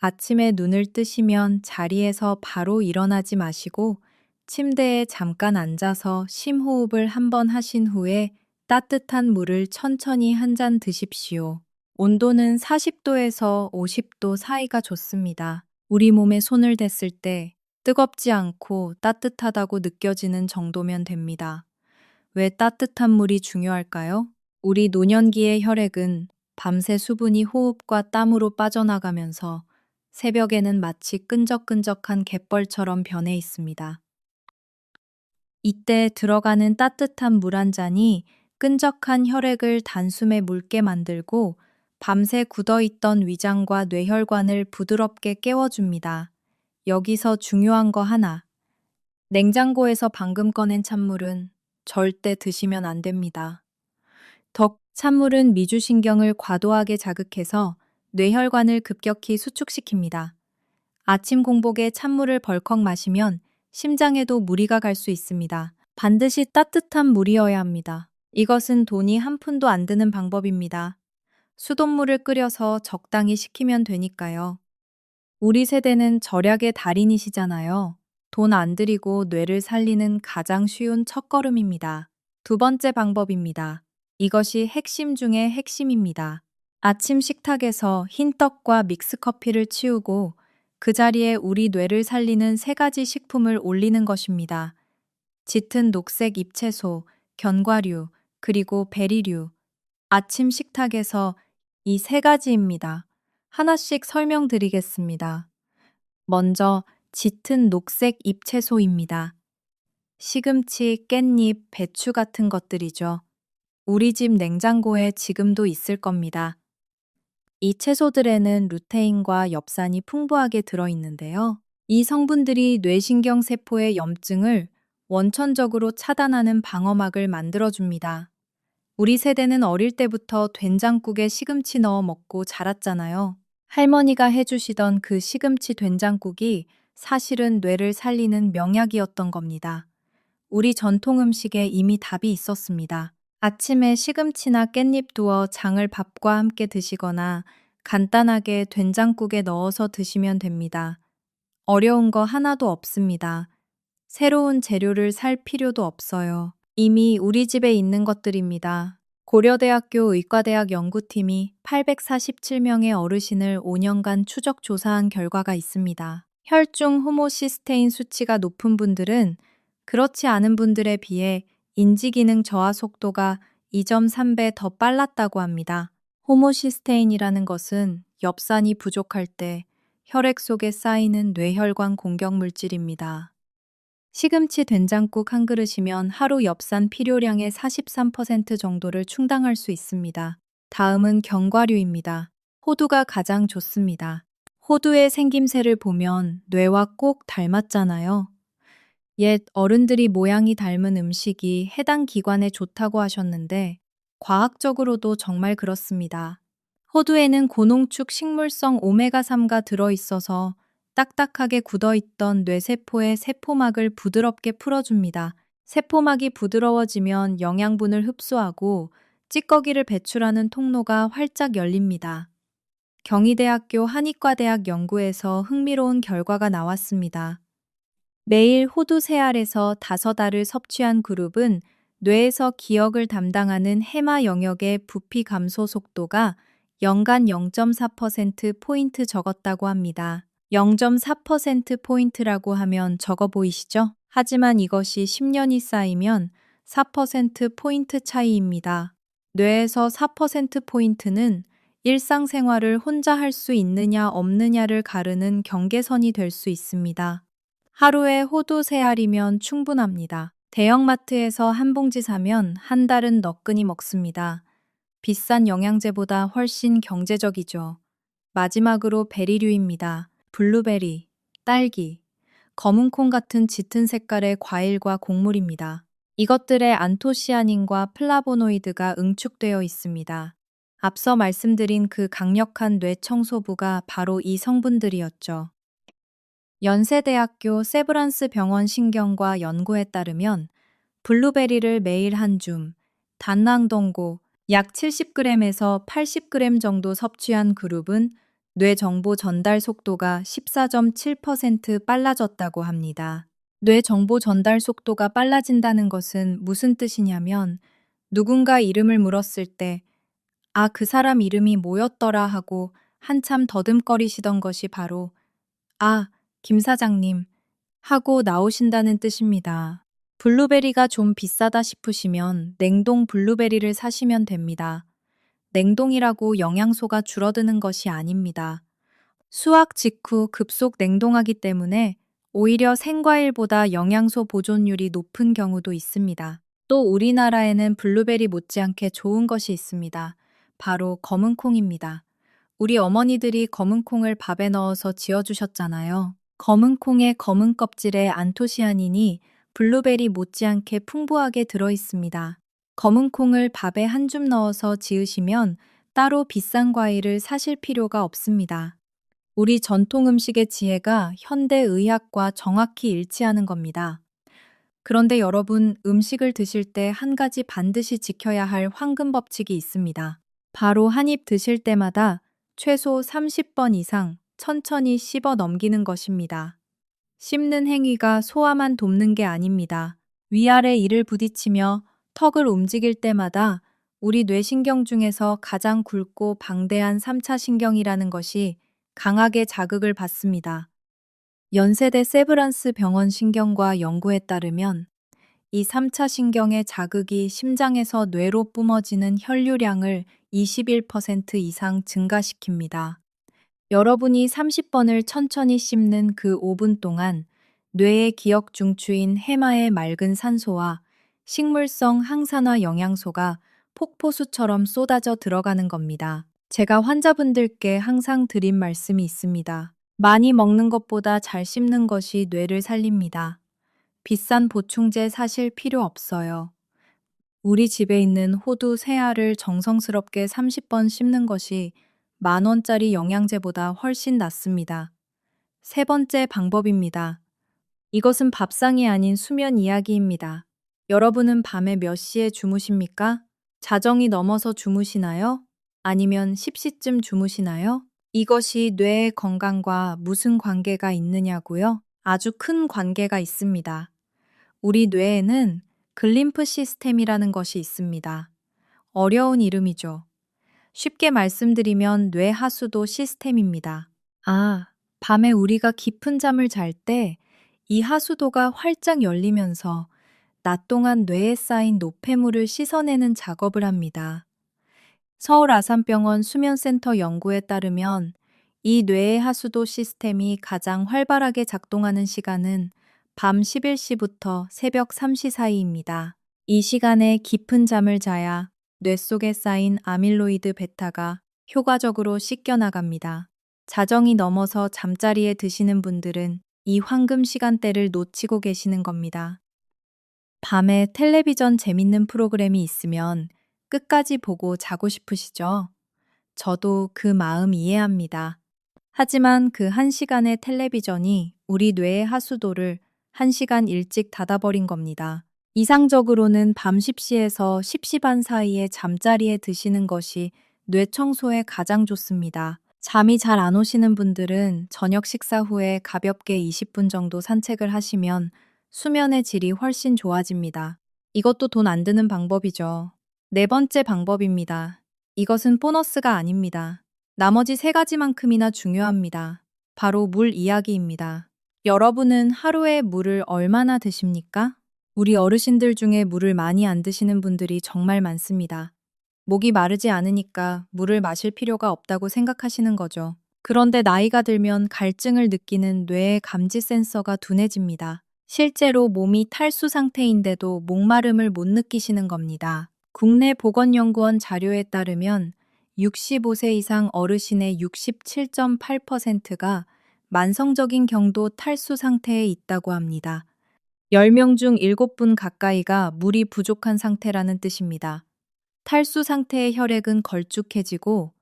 아침에 눈을 뜨시면 자리에서 바로 일어나지 마시고 침대에 잠깐 앉아서 심호흡을 한번 하신 후에 따뜻한 물을 천천히 한 잔 드십시오. 온도는 40도에서 50도 사이가 좋습니다. 우리 몸에 손을 댔을 때 뜨겁지 않고 따뜻하다고 느껴지는 정도면 됩니다. 왜 따뜻한 물이 중요할까요? 우리 노년기의 혈액은 밤새 수분이 호흡과 땀으로 빠져나가면서 새벽에는 마치 끈적끈적한 갯벌처럼 변해 있습니다. 이때 들어가는 따뜻한 물 한 잔이 끈적한 혈액을 단숨에 묽게 만들고 밤새 굳어있던 위장과 뇌혈관을 부드럽게 깨워줍니다. 여기서 중요한 거 하나. 냉장고에서 방금 꺼낸 찬물은 절대 드시면 안 됩니다. 찬물은 미주신경을 과도하게 자극해서 뇌혈관을 급격히 수축시킵니다. 아침 공복에 찬물을 벌컥 마시면 심장에도 무리가 갈 수 있습니다. 반드시 따뜻한 물이어야 합니다. 이것은 돈이 한 푼도 안 드는 방법입니다. 수돗물을 끓여서 적당히 식히면 되니까요. 우리 세대는 절약의 달인이시잖아요. 돈 안 들이고 뇌를 살리는 가장 쉬운 첫걸음입니다. 두 번째 방법입니다. 이것이 핵심 중의 핵심입니다. 아침 식탁에서 흰 떡과 믹스커피를 치우고 그 자리에 우리 뇌를 살리는 세 가지 식품을 올리는 것입니다. 짙은 녹색 잎채소, 견과류, 그리고 베리류. 아침 식탁에서 이 세 가지입니다. 하나씩 설명드리겠습니다. 먼저 짙은 녹색 잎채소입니다. 시금치, 깻잎, 배추 같은 것들이죠. 우리 집 냉장고에 지금도 있을 겁니다. 이 채소들에는 루테인과 엽산이 풍부하게 들어있는데요. 이 성분들이 뇌신경 세포의 염증을 원천적으로 차단하는 방어막을 만들어줍니다. 우리 세대는 어릴 때부터 된장국에 시금치 넣어 먹고 자랐잖아요. 할머니가 해주시던 그 시금치 된장국이 사실은 뇌를 살리는 명약이었던 겁니다. 우리 전통 음식에 이미 답이 있었습니다. 아침에 시금치나 깻잎 두어 장을 밥과 함께 드시거나 간단하게 된장국에 넣어서 드시면 됩니다. 어려운 거 하나도 없습니다. 새로운 재료를 살 필요도 없어요. 이미 우리 집에 있는 것들입니다. 고려대학교 의과대학 연구팀이 847명의 어르신을 5년간 추적 조사한 결과가 있습니다. 혈중 호모시스테인 수치가 높은 분들은 그렇지 않은 분들에 비해 인지기능 저하 속도가 2.3배 더 빨랐다고 합니다. 호모시스테인이라는 것은 엽산이 부족할 때 혈액 속에 쌓이는 뇌혈관 공격 물질입니다. 시금치 된장국 한 그릇이면 하루 엽산 필요량의 43% 정도를 충당할 수 있습니다. 다음은 견과류입니다. 호두가 가장 좋습니다. 호두의 생김새를 보면 뇌와 꼭 닮았잖아요. 옛 어른들이 모양이 닮은 음식이 해당 기관에 좋다고 하셨는데 과학적으로도 정말 그렇습니다. 호두에는 고농축 식물성 오메가3가 들어있어서 딱딱하게 굳어있던 뇌세포의 세포막을 부드럽게 풀어줍니다. 세포막이 부드러워지면 영양분을 흡수하고 찌꺼기를 배출하는 통로가 활짝 열립니다. 경희대학교 한의과대학 연구에서 흥미로운 결과가 나왔습니다. 매일 호두 3알에서 5알을 섭취한 그룹은 뇌에서 기억을 담당하는 해마 영역의 부피 감소 속도가 연간 0.4%포인트 적었다고 합니다. 0.4%포인트라고 하면 적어 보이시죠? 하지만 이것이 10년이 쌓이면 4%포인트 차이입니다. 뇌에서 4%포인트는 일상생활을 혼자 할 수 있느냐 없느냐를 가르는 경계선이 될 수 있습니다. 하루에 호두 3알이면 충분합니다. 대형마트에서 한 봉지 사면 한 달은 너끈히 먹습니다. 비싼 영양제보다 훨씬 경제적이죠. 마지막으로 베리류입니다. 블루베리, 딸기, 검은콩 같은 짙은 색깔의 과일과 곡물입니다. 이것들의 안토시아닌과 플라보노이드가 응축되어 있습니다. 앞서 말씀드린 그 강력한 뇌 청소부가 바로 이 성분들이었죠. 연세대학교 세브란스 병원 신경과 연구에 따르면 블루베리를 매일 한 줌, 단낭동고 약 70g에서 80g 정도 섭취한 그룹은 뇌 정보 전달 속도가 14.7% 빨라졌다고 합니다. 뇌 정보 전달 속도가 빨라진다는 것은 무슨 뜻이냐면 누군가 이름을 물었을 때 아, 그 사람 이름이 뭐였더라 하고 한참 더듬거리시던 것이 바로 아, 김 사장님 하고 나오신다는 뜻입니다. 블루베리가 좀 비싸다 싶으시면 냉동 블루베리를 사시면 됩니다. 냉동이라고 영양소가 줄어드는 것이 아닙니다. 수확 직후 급속 냉동하기 때문에 오히려 생과일보다 영양소 보존율이 높은 경우도 있습니다. 또 우리나라에는 블루베리 못지않게 좋은 것이 있습니다. 바로 검은콩입니다. 우리 어머니들이 검은콩을 밥에 넣어서 지어주셨잖아요. 검은콩의 검은 껍질에 안토시아닌이 블루베리 못지않게 풍부하게 들어있습니다. 검은콩을 밥에 한 줌 넣어서 지으시면 따로 비싼 과일을 사실 필요가 없습니다. 우리 전통 음식의 지혜가 현대 의학과 정확히 일치하는 겁니다. 그런데 여러분, 음식을 드실 때 한 가지 반드시 지켜야 할 황금 법칙이 있습니다. 바로 한 입 드실 때마다 최소 30번 이상 천천히 씹어 넘기는 것입니다. 씹는 행위가 소화만 돕는 게 아닙니다. 위아래 이를 부딪히며 턱을 움직일 때마다 우리 뇌신경 중에서 가장 굵고 방대한 3차 신경이라는 것이 강하게 자극을 받습니다. 연세대 세브란스 병원 신경과 연구에 따르면 이 3차 신경의 자극이 심장에서 뇌로 뿜어지는 혈류량을 21% 이상 증가시킵니다. 여러분이 30번을 천천히 씹는 그 5분 동안 뇌의 기억 중추인 해마의 맑은 산소와 식물성 항산화 영양소가 폭포수처럼 쏟아져 들어가는 겁니다. 제가 환자분들께 항상 드린 말씀이 있습니다. 많이 먹는 것보다 잘 씹는 것이 뇌를 살립니다. 비싼 보충제 사실 필요 없어요. 우리 집에 있는 호두 세 알을 정성스럽게 30번 씹는 것이 10,000원짜리 영양제보다 훨씬 낫습니다. 세 번째 방법입니다. 이것은 밥상이 아닌 수면 이야기입니다. 여러분은 밤에 몇 시에 주무십니까? 자정이 넘어서 주무시나요? 아니면 10시쯤 주무시나요? 이것이 뇌의 건강과 무슨 관계가 있느냐고요? 아주 큰 관계가 있습니다. 우리 뇌에는 글림프 시스템이라는 것이 있습니다. 어려운 이름이죠. 쉽게 말씀드리면 뇌 하수도 시스템입니다. 밤에 우리가 깊은 잠을 잘 때 이 하수도가 활짝 열리면서 낮 동안 뇌에 쌓인 노폐물을 씻어내는 작업을 합니다. 서울 아산병원 수면센터 연구에 따르면 이 뇌의 하수도 시스템이 가장 활발하게 작동하는 시간은 밤 11시부터 새벽 3시 사이입니다. 이 시간에 깊은 잠을 자야 뇌 속에 쌓인 아밀로이드 베타가 효과적으로 씻겨나갑니다. 자정이 넘어서 잠자리에 드시는 분들은 이 황금 시간대를 놓치고 계시는 겁니다. 밤에 텔레비전 재밌는 프로그램이 있으면 끝까지 보고 자고 싶으시죠? 저도 그 마음 이해합니다. 하지만 그 1시간의 텔레비전이 우리 뇌의 하수도를 1시간 일찍 닫아버린 겁니다. 이상적으로는 밤 10시에서 10시 반 사이에 잠자리에 드시는 것이 뇌 청소에 가장 좋습니다. 잠이 잘 안 오시는 분들은 저녁 식사 후에 가볍게 20분 정도 산책을 하시면 수면의 질이 훨씬 좋아집니다. 이것도 돈 안 드는 방법이죠. 네 번째 방법입니다. 이것은 보너스가 아닙니다. 나머지 세 가지만큼이나 중요합니다. 바로 물 이야기입니다. 여러분은 하루에 물을 얼마나 드십니까? 우리 어르신들 중에 물을 많이 안 드시는 분들이 정말 많습니다. 목이 마르지 않으니까 물을 마실 필요가 없다고 생각하시는 거죠. 그런데 나이가 들면 갈증을 느끼는 뇌의 감지 센서가 둔해집니다. 실제로 몸이 탈수 상태인데도 목마름을 못 느끼시는 겁니다. 국내 보건연구원 자료에 따르면 65세 이상 어르신의 67.8%가 만성적인 경도 탈수 상태에 있다고 합니다. 10명 중 7분 가까이가 물이 부족한 상태라는 뜻입니다. 탈수 상태의 혈액은 걸쭉해지고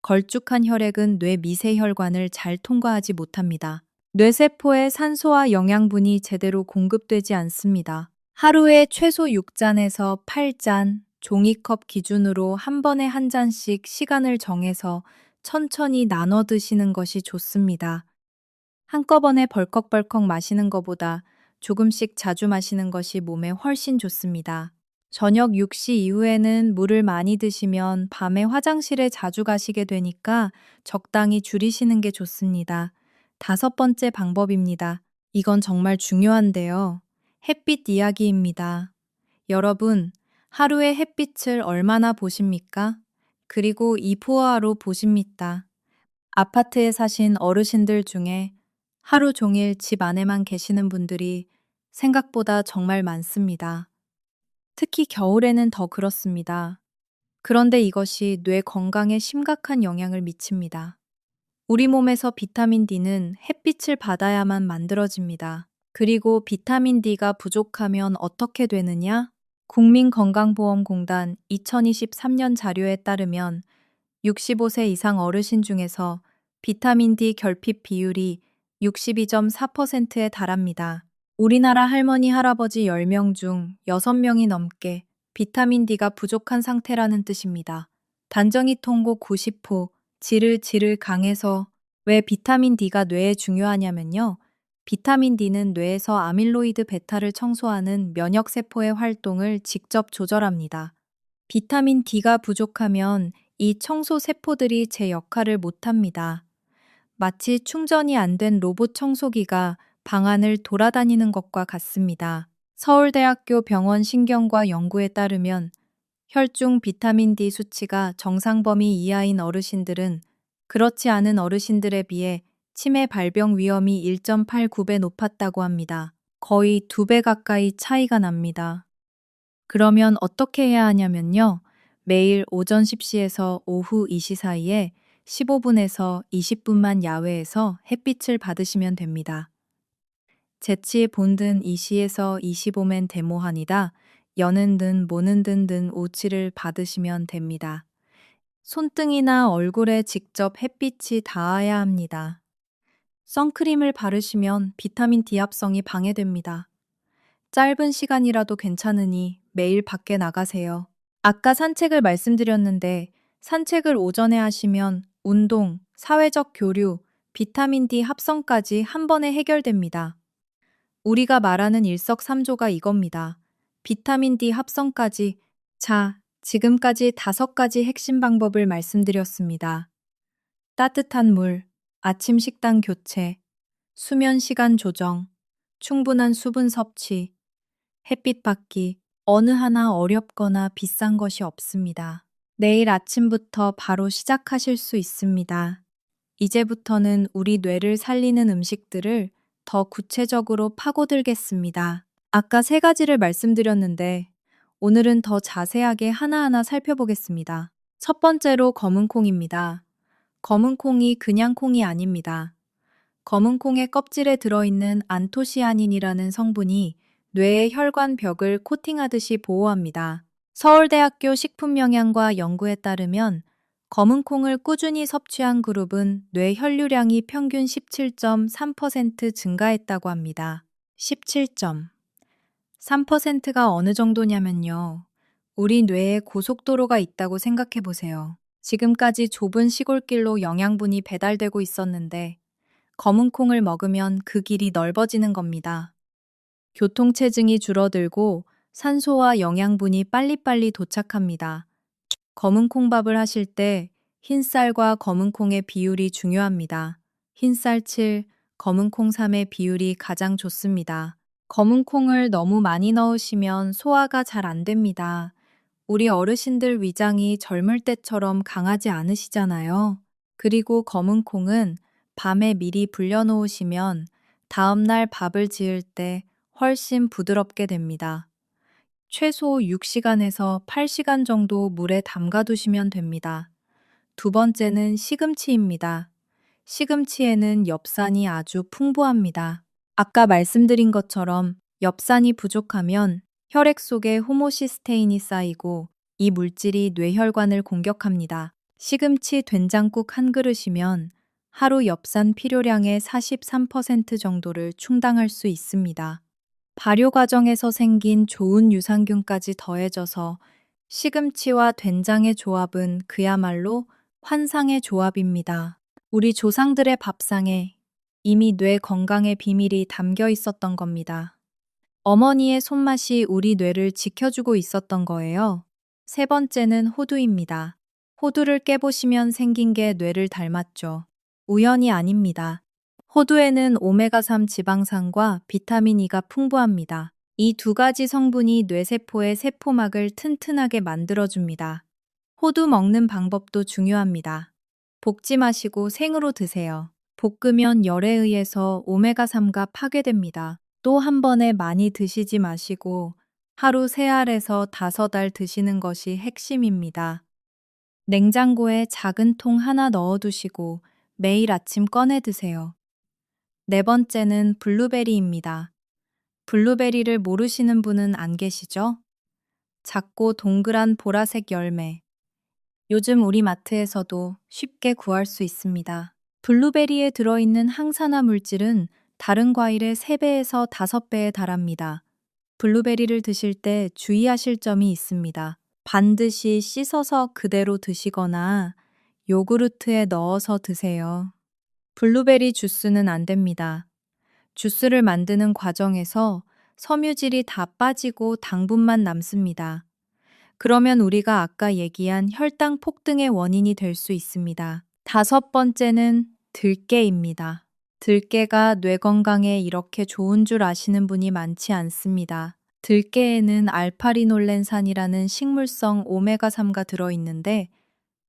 걸쭉한 혈액은 뇌 미세혈관을 잘 통과하지 못합니다. 뇌세포에 산소와 영양분이 제대로 공급되지 않습니다. 하루에 최소 6잔에서 8잔, 종이컵 기준으로 한 번에 한 잔씩 시간을 정해서 천천히 나눠 드시는 것이 좋습니다. 한꺼번에 벌컥벌컥 마시는 것보다 조금씩 자주 마시는 것이 몸에 훨씬 좋습니다. 저녁 6시 이후에는 물을 많이 드시면 밤에 화장실에 자주 가시게 되니까 적당히 줄이시는 게 좋습니다. 다섯 번째 방법입니다. 이건 정말 중요한데요. 햇빛 이야기입니다. 여러분, 하루에 햇빛을 얼마나 보십니까? 그리고 이포화로 보십니까? 아파트에 사신 어르신들 중에 하루 종일 집 안에만 계시는 분들이 생각보다 정말 많습니다. 특히 겨울에는 더 그렇습니다. 그런데 이것이 뇌 건강에 심각한 영향을 미칩니다. 우리 몸에서 비타민 D는 햇빛을 받아야만 만들어집니다. 그리고 비타민 D가 부족하면 어떻게 되느냐? 국민건강보험공단 2023년 자료에 따르면 65세 이상 어르신 중에서 비타민 D 결핍 비율이 62.4%에 달합니다. 우리나라 할머니, 할아버지 10명 중 6명이 넘게 비타민 D가 부족한 상태라는 뜻입니다. 단정이 통고 90호, 지르지르 강해서 왜 비타민 D가 뇌에 중요하냐면요. 비타민 D는 뇌에서 아밀로이드 베타를 청소하는 면역세포의 활동을 직접 조절합니다. 비타민 D가 부족하면 이 청소 세포들이 제 역할을 못합니다. 마치 충전이 안 된 로봇 청소기가 방 안을 돌아다니는 것과 같습니다. 서울대학교 병원 신경과 연구에 따르면 혈중 비타민 D 수치가 정상 범위 이하인 어르신들은 그렇지 않은 어르신들에 비해 치매 발병 위험이 1.89배 높았다고 합니다. 거의 2배 가까이 차이가 납니다. 그러면 어떻게 해야 하냐면요. 매일 오전 10시에서 오후 2시 사이에 15분에서 20분만 야외에서 햇빛을 받으시면 됩니다. 재치 본든 2시에서 25면 데모하니다. 여는 든 모는 든 오치를 받으시면 됩니다. 손등이나 얼굴에 직접 햇빛이 닿아야 합니다. 선크림을 바르시면 비타민 D 합성이 방해됩니다. 짧은 시간이라도 괜찮으니 매일 밖에 나가세요. 아까 산책을 말씀드렸는데 산책을 오전에 하시면 운동, 사회적 교류, 비타민 D 합성까지 한 번에 해결됩니다. 우리가 말하는 일석삼조가 이겁니다. 비타민 D 합성까지. 자, 지금까지 5가지 핵심 방법을 말씀드렸습니다. 따뜻한 물, 아침 식단 교체, 수면 시간 조정, 충분한 수분 섭취, 햇빛 받기, 어느 하나 어렵거나 비싼 것이 없습니다. 내일 아침부터 바로 시작하실 수 있습니다. 이제부터는 우리 뇌를 살리는 음식들을 더 구체적으로 파고들겠습니다. 아까 3가지를 말씀드렸는데 오늘은 더 자세하게 하나하나 살펴보겠습니다. 첫 번째로 검은 콩입니다. 검은 콩이 그냥 콩이 아닙니다. 검은 콩의 껍질에 들어있는 안토시아닌이라는 성분이 뇌의 혈관 벽을 코팅하듯이 보호합니다. 서울대학교 식품영양과 연구에 따르면 검은 콩을 꾸준히 섭취한 그룹은 뇌 혈류량이 평균 17.3% 증가했다고 합니다. 17.3%가 어느 정도냐면요. 우리 뇌에 고속도로가 있다고 생각해 보세요. 지금까지 좁은 시골길로 영양분이 배달되고 있었는데 검은 콩을 먹으면 그 길이 넓어지는 겁니다. 교통체증이 줄어들고 산소와 영양분이 빨리빨리 도착합니다. 검은 콩밥을 하실 때 흰쌀과 검은 콩의 비율이 중요합니다. 흰쌀 7, 검은 콩 3의 비율이 가장 좋습니다. 검은 콩을 너무 많이 넣으시면 소화가 잘 안 됩니다. 우리 어르신들 위장이 젊을 때처럼 강하지 않으시잖아요. 그리고 검은 콩은 밤에 미리 불려놓으시면 다음날 밥을 지을 때 훨씬 부드럽게 됩니다. 최소 6시간에서 8시간 정도 물에 담가두시면 됩니다. 두 번째는 시금치입니다. 시금치에는 엽산이 아주 풍부합니다. 아까 말씀드린 것처럼 엽산이 부족하면 혈액 속에 호모시스테인이 쌓이고 이 물질이 뇌혈관을 공격합니다. 시금치 된장국 한 그릇이면 하루 엽산 필요량의 43% 정도를 충당할 수 있습니다. 발효 과정에서 생긴 좋은 유산균까지 더해져서 시금치와 된장의 조합은 그야말로 환상의 조합입니다. 우리 조상들의 밥상에 이미 뇌 건강의 비밀이 담겨 있었던 겁니다. 어머니의 손맛이 우리 뇌를 지켜주고 있었던 거예요. 세 번째는 호두입니다. 호두를 깨보시면 생긴 게 뇌를 닮았죠. 우연이 아닙니다. 호두에는 오메가3 지방산과 비타민 E가 풍부합니다. 이 2가지 성분이 뇌세포의 세포막을 튼튼하게 만들어줍니다. 호두 먹는 방법도 중요합니다. 볶지 마시고 생으로 드세요. 볶으면 열에 의해서 오메가3가 파괴됩니다. 또 한 번에 많이 드시지 마시고 하루 3알에서 5알 드시는 것이 핵심입니다. 냉장고에 작은 통 하나 넣어두시고 매일 아침 꺼내 드세요. 네 번째는 블루베리입니다. 블루베리를 모르시는 분은 안 계시죠? 작고 동그란 보라색 열매. 요즘 우리 마트에서도 쉽게 구할 수 있습니다. 블루베리에 들어있는 항산화 물질은 다른 과일의 3배에서 5배에 달합니다. 블루베리를 드실 때 주의하실 점이 있습니다. 반드시 씻어서 그대로 드시거나 요구르트에 넣어서 드세요. 블루베리 주스는 안 됩니다. 주스를 만드는 과정에서 섬유질이 다 빠지고 당분만 남습니다. 그러면 우리가 아까 얘기한 혈당 폭등의 원인이 될 수 있습니다. 다섯 번째는 들깨입니다. 들깨가 뇌 건강에 이렇게 좋은 줄 아시는 분이 많지 않습니다. 들깨에는 알파리놀렌산이라는 식물성 오메가3가 들어있는데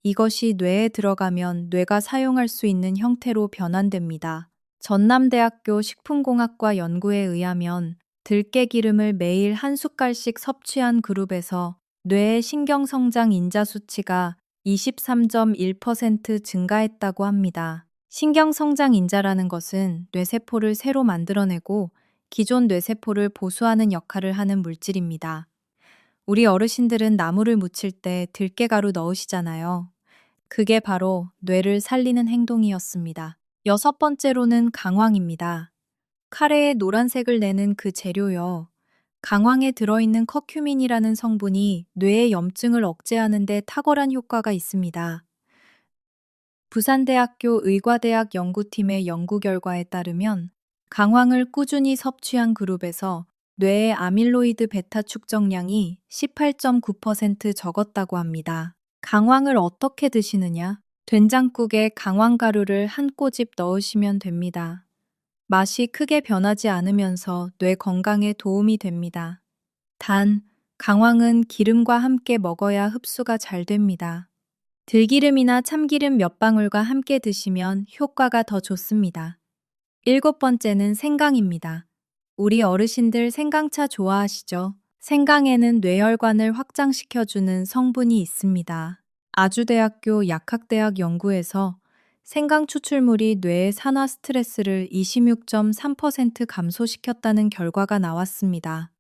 이것이 뇌에 들어가면 뇌가 사용할 수 있는 형태로 변환됩니다. 전남대학교 식품공학과 연구에 의하면 들깨 기름을 매일 한 숟갈씩 섭취한 그룹에서 뇌의 신경성장 인자 수치가 23.1% 증가했다고 합니다. 신경성장 인자라는 것은 뇌세포를 새로 만들어내고 기존 뇌세포를 보수하는 역할을 하는 물질입니다. 우리 어르신들은 나물을 무칠 때 들깨가루 넣으시잖아요. 그게 바로 뇌를 살리는 행동이었습니다. 여섯 번째로는 강황입니다. 카레에 노란색을 내는 그 재료요. 강황에 들어있는 커큐민이라는 성분이 뇌의 염증을 억제하는 데 탁월한 효과가 있습니다. 부산대학교 의과대학 연구팀의 연구 결과에 따르면 강황을 꾸준히 섭취한 그룹에서 뇌의 아밀로이드 베타 축적량이 18.9% 적었다고 합니다. 강황을 어떻게 드시느냐? 된장국에 강황가루를 한 꼬집 넣으시면 됩니다. 맛이 크게 변하지 않으면서 뇌 건강에 도움이 됩니다. 단, 강황은 기름과 함께 먹어야 흡수가 잘 됩니다. 들기름이나 참기름 몇 방울과 함께 드시면 효과가 더 좋습니다. 일곱 번째는 생강입니다. 우리 어르신들 생강차 좋아하시죠? 생강에는 뇌혈관을 확장시켜주는 성분이 있습니다. 아주대학교 약학대학 연구에서 생강 추출물이 뇌의 산화 스트레스를 26.3% 감소시켰다는 결과가 나왔습니다.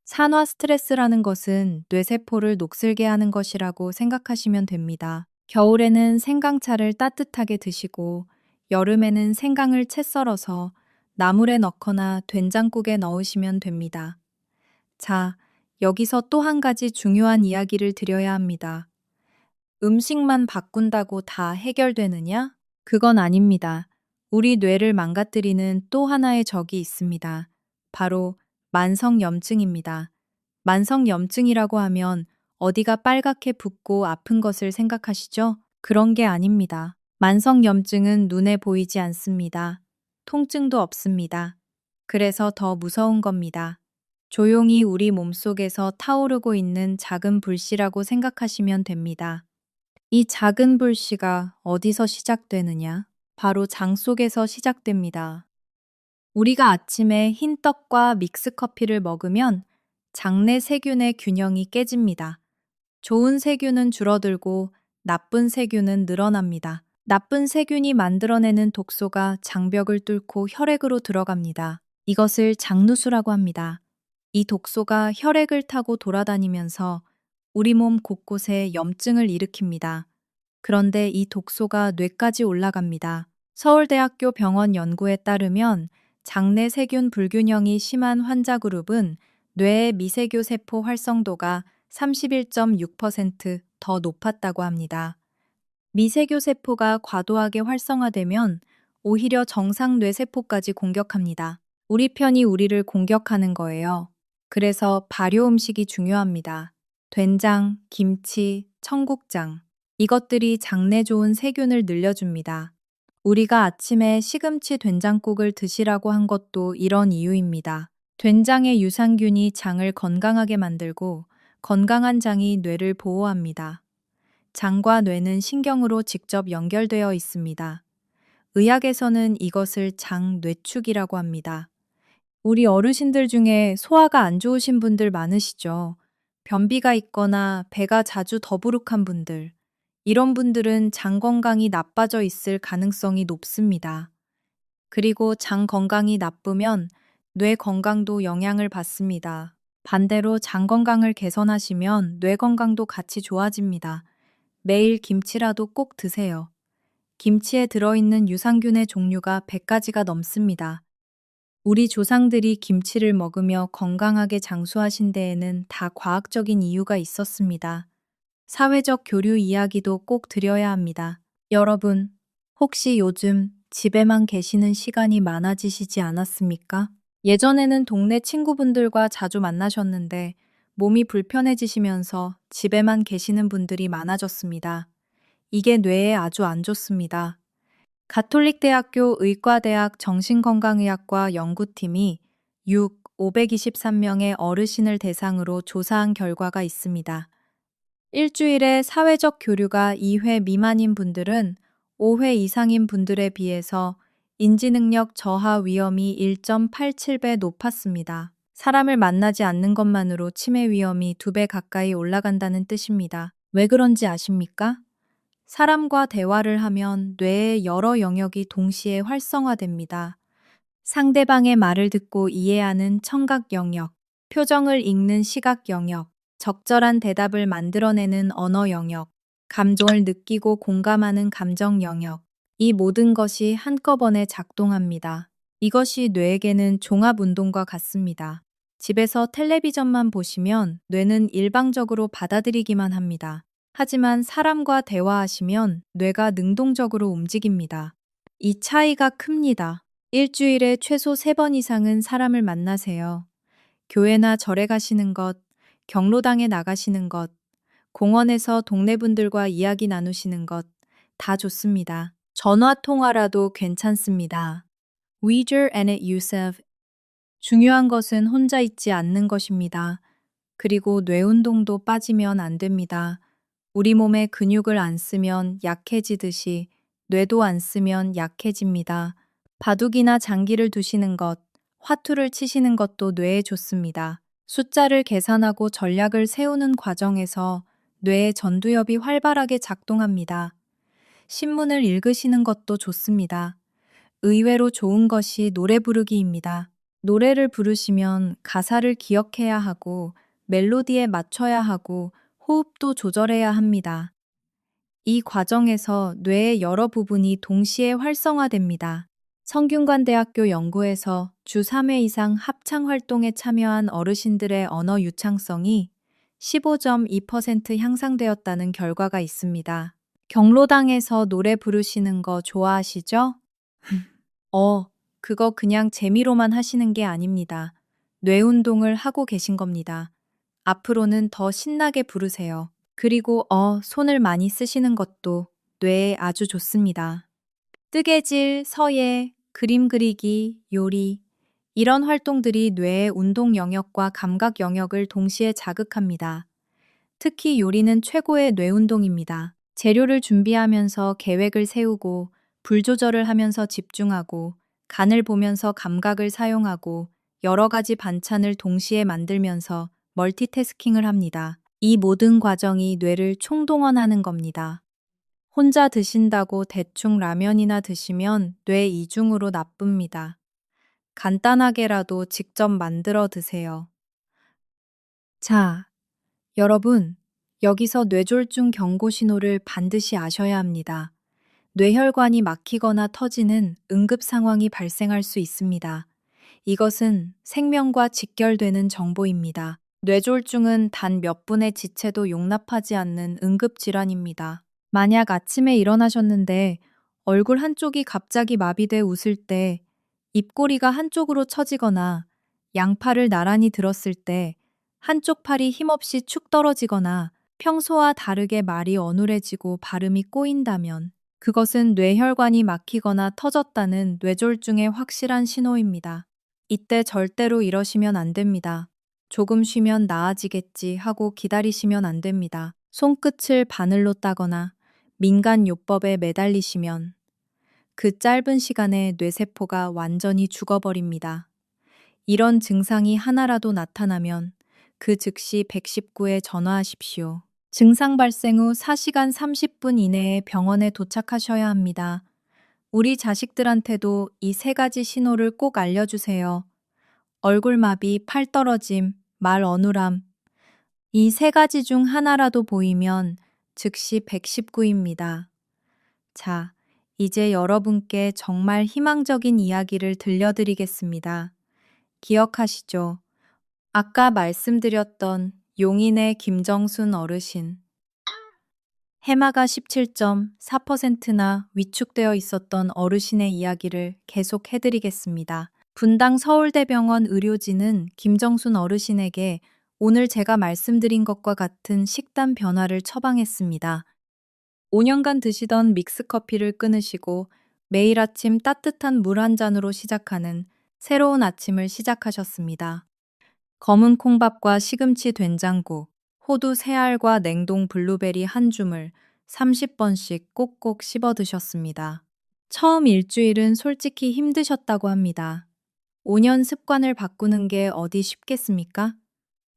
산화 스트레스라는 것은 뇌세포를 녹슬게 하는 것이라고 생각하시면 됩니다. 겨울에는 생강차를 따뜻하게 드시고 여름에는 생강을 채 썰어서 나물에 넣거나 된장국에 넣으시면 됩니다. 자, 여기서 또 한 가지 중요한 이야기를 드려야 합니다. 음식만 바꾼다고 다 해결되느냐? 그건 아닙니다. 우리 뇌를 망가뜨리는 또 하나의 적이 있습니다. 바로 만성염증입니다. 만성염증이라고 하면 어디가 빨갛게 붓고 아픈 것을 생각하시죠? 그런 게 아닙니다. 만성염증은 눈에 보이지 않습니다. 통증도 없습니다. 그래서 더 무서운 겁니다. 조용히 우리 몸속에서 타오르고 있는 작은 불씨라고 생각하시면 됩니다. 이 작은 불씨가 어디서 시작되느냐? 바로 장 속에서 시작됩니다. 우리가 아침에 흰 떡과 믹스커피를 먹으면 장내 세균의 균형이 깨집니다. 좋은 세균은 줄어들고 나쁜 세균은 늘어납니다. 나쁜 세균이 만들어내는 독소가 장벽을 뚫고 혈액으로 들어갑니다. 이것을 장누수라고 합니다. 이 독소가 혈액을 타고 돌아다니면서 우리 몸 곳곳에 염증을 일으킵니다. 그런데 이 독소가 뇌까지 올라갑니다. 서울대학교 병원 연구에 따르면 장내 세균 불균형이 심한 환자 그룹은 뇌의 미세교 세포 활성도가 31.6% 더 높았다고 합니다. 미세교 세포가 과도하게 활성화되면 오히려 정상 뇌세포까지 공격합니다. 우리 편이 우리를 공격하는 거예요. 그래서 발효 음식이 중요합니다. 된장, 김치, 청국장. 이것들이 장내 좋은 세균을 늘려줍니다. 우리가 아침에 시금치 된장국을 드시라고 한 것도 이런 이유입니다. 된장의 유산균이 장을 건강하게 만들고 건강한 장이 뇌를 보호합니다. 장과 뇌는 신경으로 직접 연결되어 있습니다. 의학에서는 이것을 장뇌축이라고 합니다. 우리 어르신들 중에 소화가 안 좋으신 분들 많으시죠? 변비가 있거나 배가 자주 더부룩한 분들. 이런 분들은 장 건강이 나빠져 있을 가능성이 높습니다. 그리고 장 건강이 나쁘면 뇌 건강도 영향을 받습니다. 반대로 장 건강을 개선하시면 뇌 건강도 같이 좋아집니다. 매일 김치라도 꼭 드세요. 김치에 들어있는 유산균의 종류가 100가지가 넘습니다. 우리 조상들이 김치를 먹으며 건강하게 장수하신 데에는 다 과학적인 이유가 있었습니다. 사회적 교류 이야기도 꼭 드려야 합니다. 여러분, 혹시 요즘 집에만 계시는 시간이 많아지시지 않았습니까? 예전에는 동네 친구분들과 자주 만나셨는데 몸이 불편해지시면서 집에만 계시는 분들이 많아졌습니다. 이게 뇌에 아주 안 좋습니다. 가톨릭대학교 의과대학 정신건강의학과 연구팀이 523명의 어르신을 대상으로 조사한 결과가 있습니다. 일주일에 사회적 교류가 2회 미만인 분들은 5회 이상인 분들에 비해서 인지능력 저하 위험이 1.87배 높았습니다. 사람을 만나지 않는 것만으로 치매 위험이 2배 가까이 올라간다는 뜻입니다. 왜 그런지 아십니까? 사람과 대화를 하면 뇌의 여러 영역이 동시에 활성화됩니다. 상대방의 말을 듣고 이해하는 청각 영역, 표정을 읽는 시각 영역, 적절한 대답을 만들어내는 언어 영역, 감정을 느끼고 공감하는 감정 영역. 이 모든 것이 한꺼번에 작동합니다. 이것이 뇌에게는 종합 운동과 같습니다. 집에서 텔레비전만 보시면 뇌는 일방적으로 받아들이기만 합니다. 하지만 사람과 대화하시면 뇌가 능동적으로 움직입니다. 이 차이가 큽니다. 일주일에 최소 3번 이상은 사람을 만나세요. 교회나 절에 가시는 것, 경로당에 나가시는 것, 공원에서 동네 분들과 이야기 나누시는 것, 다 좋습니다. 전화 통화라도 괜찮습니다. Weezer and Yusuf. 중요한 것은 혼자 있지 않는 것입니다. 그리고 뇌 운동도 빠지면 안 됩니다. 우리 몸의 근육을 안 쓰면 약해지듯이 뇌도 안 쓰면 약해집니다. 바둑이나 장기를 두시는 것, 화투를 치시는 것도 뇌에 좋습니다. 숫자를 계산하고 전략을 세우는 과정에서 뇌의 전두엽이 활발하게 작동합니다. 신문을 읽으시는 것도 좋습니다. 의외로 좋은 것이 노래 부르기입니다. 노래를 부르시면 가사를 기억해야 하고 멜로디에 맞춰야 하고 호흡도 조절해야 합니다. 이 과정에서 뇌의 여러 부분이 동시에 활성화됩니다. 성균관대학교 연구에서 주 3회 이상 합창 활동에 참여한 어르신들의 언어 유창성이 15.2% 향상되었다는 결과가 있습니다. 경로당에서 노래 부르시는 거 좋아하시죠? 그거 그냥 재미로만 하시는 게 아닙니다. 뇌 운동을 하고 계신 겁니다. 앞으로는 더 신나게 부르세요. 그리고 손을 많이 쓰시는 것도 뇌에 아주 좋습니다. 뜨개질, 서예, 그림 그리기, 요리, 이런 활동들이 뇌의 운동 영역과 감각 영역을 동시에 자극합니다. 특히 요리는 최고의 뇌 운동입니다. 재료를 준비하면서 계획을 세우고, 불 조절을 하면서 집중하고, 간을 보면서 감각을 사용하고, 여러 가지 반찬을 동시에 만들면서 멀티태스킹을 합니다. 이 모든 과정이 뇌를 총동원하는 겁니다. 혼자 드신다고 대충 라면이나 드시면 뇌 이중으로 나쁩니다. 간단하게라도 직접 만들어 드세요. 자, 여러분, 여기서 뇌졸중 경고 신호를 반드시 아셔야 합니다. 뇌혈관이 막히거나 터지는 응급 상황이 발생할 수 있습니다. 이것은 생명과 직결되는 정보입니다. 뇌졸중은 단 몇 분의 지체도 용납하지 않는 응급질환입니다. 만약 아침에 일어나셨는데 얼굴 한쪽이 갑자기 마비돼 웃을 때, 입꼬리가 한쪽으로 처지거나 양팔을 나란히 들었을 때 한쪽 팔이 힘없이 축 떨어지거나 평소와 다르게 말이 어눌해지고 발음이 꼬인다면 그것은 뇌혈관이 막히거나 터졌다는 뇌졸중의 확실한 신호입니다. 이때 절대로 이러시면 안 됩니다. 조금 쉬면 나아지겠지 하고 기다리시면 안 됩니다. 손끝을 바늘로 따거나 민간요법에 매달리시면 그 짧은 시간에 뇌세포가 완전히 죽어버립니다. 이런 증상이 하나라도 나타나면 그 즉시 119에 전화하십시오. 증상 발생 후 4시간 30분 이내에 병원에 도착하셔야 합니다. 우리 자식들한테도 이 3가지 신호를 꼭 알려주세요. 얼굴마비, 팔 떨어짐, 말 어눌함. 이 3가지 중 하나라도 보이면 즉시 119입니다. 자, 이제 여러분께 정말 희망적인 이야기를 들려드리겠습니다. 기억하시죠? 아까 말씀드렸던 용인의 김정순 어르신. 해마가 17.4%나 위축되어 있었던 어르신의 이야기를 계속 해드리겠습니다. 분당 서울대병원 의료진은 김정순 어르신에게 오늘 제가 말씀드린 것과 같은 식단 변화를 처방했습니다. 5년간 드시던 믹스커피를 끊으시고 매일 아침 따뜻한 물 한 잔으로 시작하는 새로운 아침을 시작하셨습니다. 검은 콩밥과 시금치 된장국, 호두 3알과 냉동 블루베리 한 줌을 30번씩 꼭꼭 씹어 드셨습니다. 처음 일주일은 솔직히 힘드셨다고 합니다. 5년 습관을 바꾸는 게 어디 쉽겠습니까?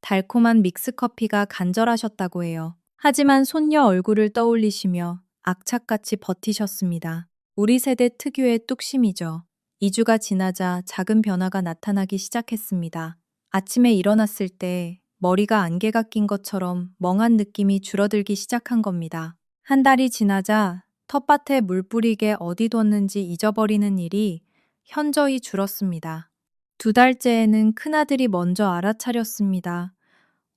달콤한 믹스커피가 간절하셨다고 해요. 하지만 손녀 얼굴을 떠올리시며 악착같이 버티셨습니다. 우리 세대 특유의 뚝심이죠. 2주가 지나자 작은 변화가 나타나기 시작했습니다. 아침에 일어났을 때 머리가 안개가 낀 것처럼 멍한 느낌이 줄어들기 시작한 겁니다. 한 달이 지나자 텃밭에 물 뿌리게 어디 뒀는지 잊어버리는 일이 현저히 줄었습니다. 2달째에는 큰아들이 먼저 알아차렸습니다.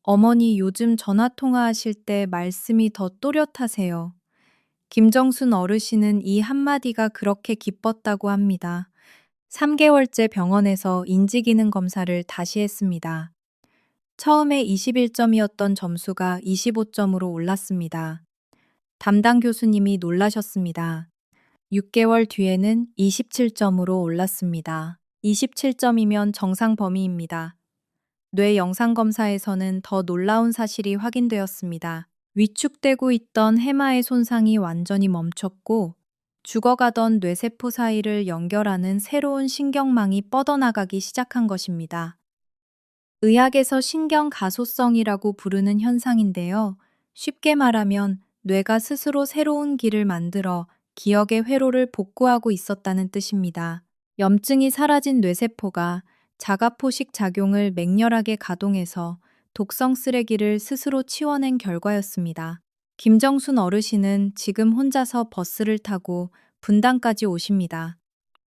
어머니 요즘 전화 통화하실 때 말씀이 더 또렷하세요. 김정순 어르신은 이 한마디가 그렇게 기뻤다고 합니다. 3개월째 병원에서 인지기능 검사를 다시 했습니다. 처음에 21점이었던 점수가 25점으로 올랐습니다. 담당 교수님이 놀라셨습니다. 6개월 뒤에는 27점으로 올랐습니다. 27점이면 정상 범위입니다. 뇌 영상검사에서는 더 놀라운 사실이 확인되었습니다. 위축되고 있던 해마의 손상이 완전히 멈췄고 죽어가던 뇌세포 사이를 연결하는 새로운 신경망이 뻗어나가기 시작한 것입니다. 의학에서 신경가소성이라고 부르는 현상인데요. 쉽게 말하면 뇌가 스스로 새로운 길을 만들어 기억의 회로를 복구하고 있었다는 뜻입니다. 염증이 사라진 뇌세포가 자가포식 작용을 맹렬하게 가동해서 독성 쓰레기를 스스로 치워낸 결과였습니다. 김정순 어르신은 지금 혼자서 버스를 타고 분당까지 오십니다.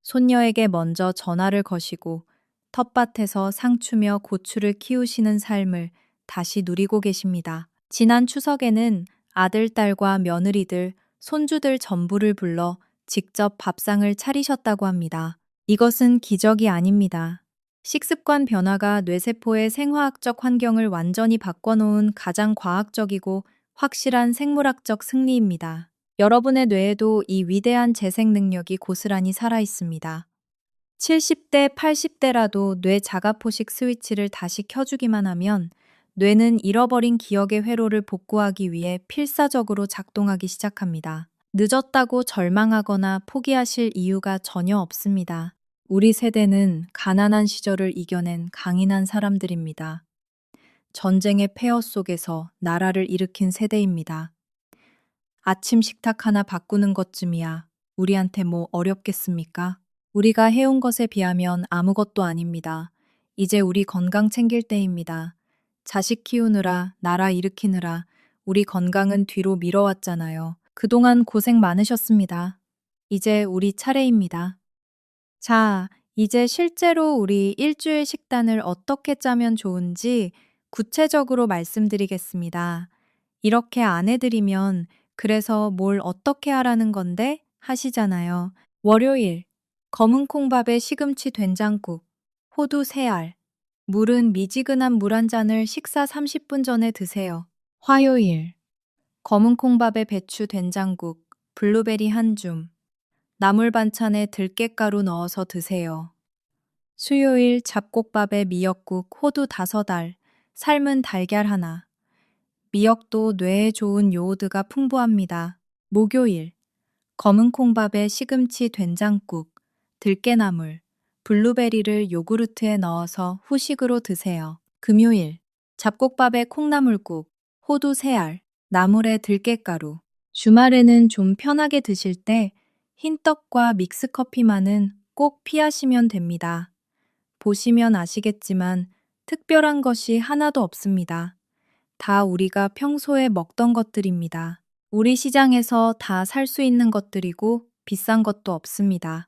손녀에게 먼저 전화를 거시고 텃밭에서 상추며 고추를 키우시는 삶을 다시 누리고 계십니다. 지난 추석에는 아들, 딸과 며느리들, 손주들 전부를 불러 직접 밥상을 차리셨다고 합니다. 이것은 기적이 아닙니다. 식습관 변화가 뇌세포의 생화학적 환경을 완전히 바꿔놓은 가장 과학적이고 확실한 생물학적 승리입니다. 여러분의 뇌에도 이 위대한 재생 능력이 고스란히 살아 있습니다. 70대, 80대라도 뇌 자가포식 스위치를 다시 켜주기만 하면 뇌는 잃어버린 기억의 회로를 복구하기 위해 필사적으로 작동하기 시작합니다. 늦었다고 절망하거나 포기하실 이유가 전혀 없습니다. 우리 세대는 가난한 시절을 이겨낸 강인한 사람들입니다. 전쟁의 폐허 속에서 나라를 일으킨 세대입니다. 아침 식탁 하나 바꾸는 것쯤이야 우리한테 뭐 어렵겠습니까? 우리가 해온 것에 비하면 아무것도 아닙니다. 이제 우리 건강 챙길 때입니다. 자식 키우느라, 나라 일으키느라 우리 건강은 뒤로 미뤄왔잖아요. 그동안 고생 많으셨습니다. 이제 우리 차례입니다. 자, 이제 실제로 우리 일주일 식단을 어떻게 짜면 좋은지 구체적으로 말씀드리겠습니다. 이렇게 안 해드리면 그래서 뭘 어떻게 하라는 건데 하시잖아요. 월요일, 검은 콩밥에 시금치 된장국, 호두 3알, 물은 미지근한 물 한 잔을 식사 30분 전에 드세요. 화요일, 검은 콩밥에 배추 된장국, 블루베리 한 줌, 나물 반찬에 들깨가루 넣어서 드세요. 수요일 잡곡밥에 미역국 호두 5알, 삶은 달걀 하나. 미역도 뇌에 좋은 요오드가 풍부합니다. 목요일 검은 콩밥에 시금치 된장국, 들깨나물, 블루베리를 요구르트에 넣어서 후식으로 드세요. 금요일 잡곡밥에 콩나물국, 호두 3알, 나물에 들깨가루. 주말에는 좀 편하게 드실 때 흰떡과 믹스커피만은 꼭 피하시면 됩니다. 보시면 아시겠지만 특별한 것이 하나도 없습니다. 다 우리가 평소에 먹던 것들입니다. 우리 시장에서 다 살 수 있는 것들이고 비싼 것도 없습니다.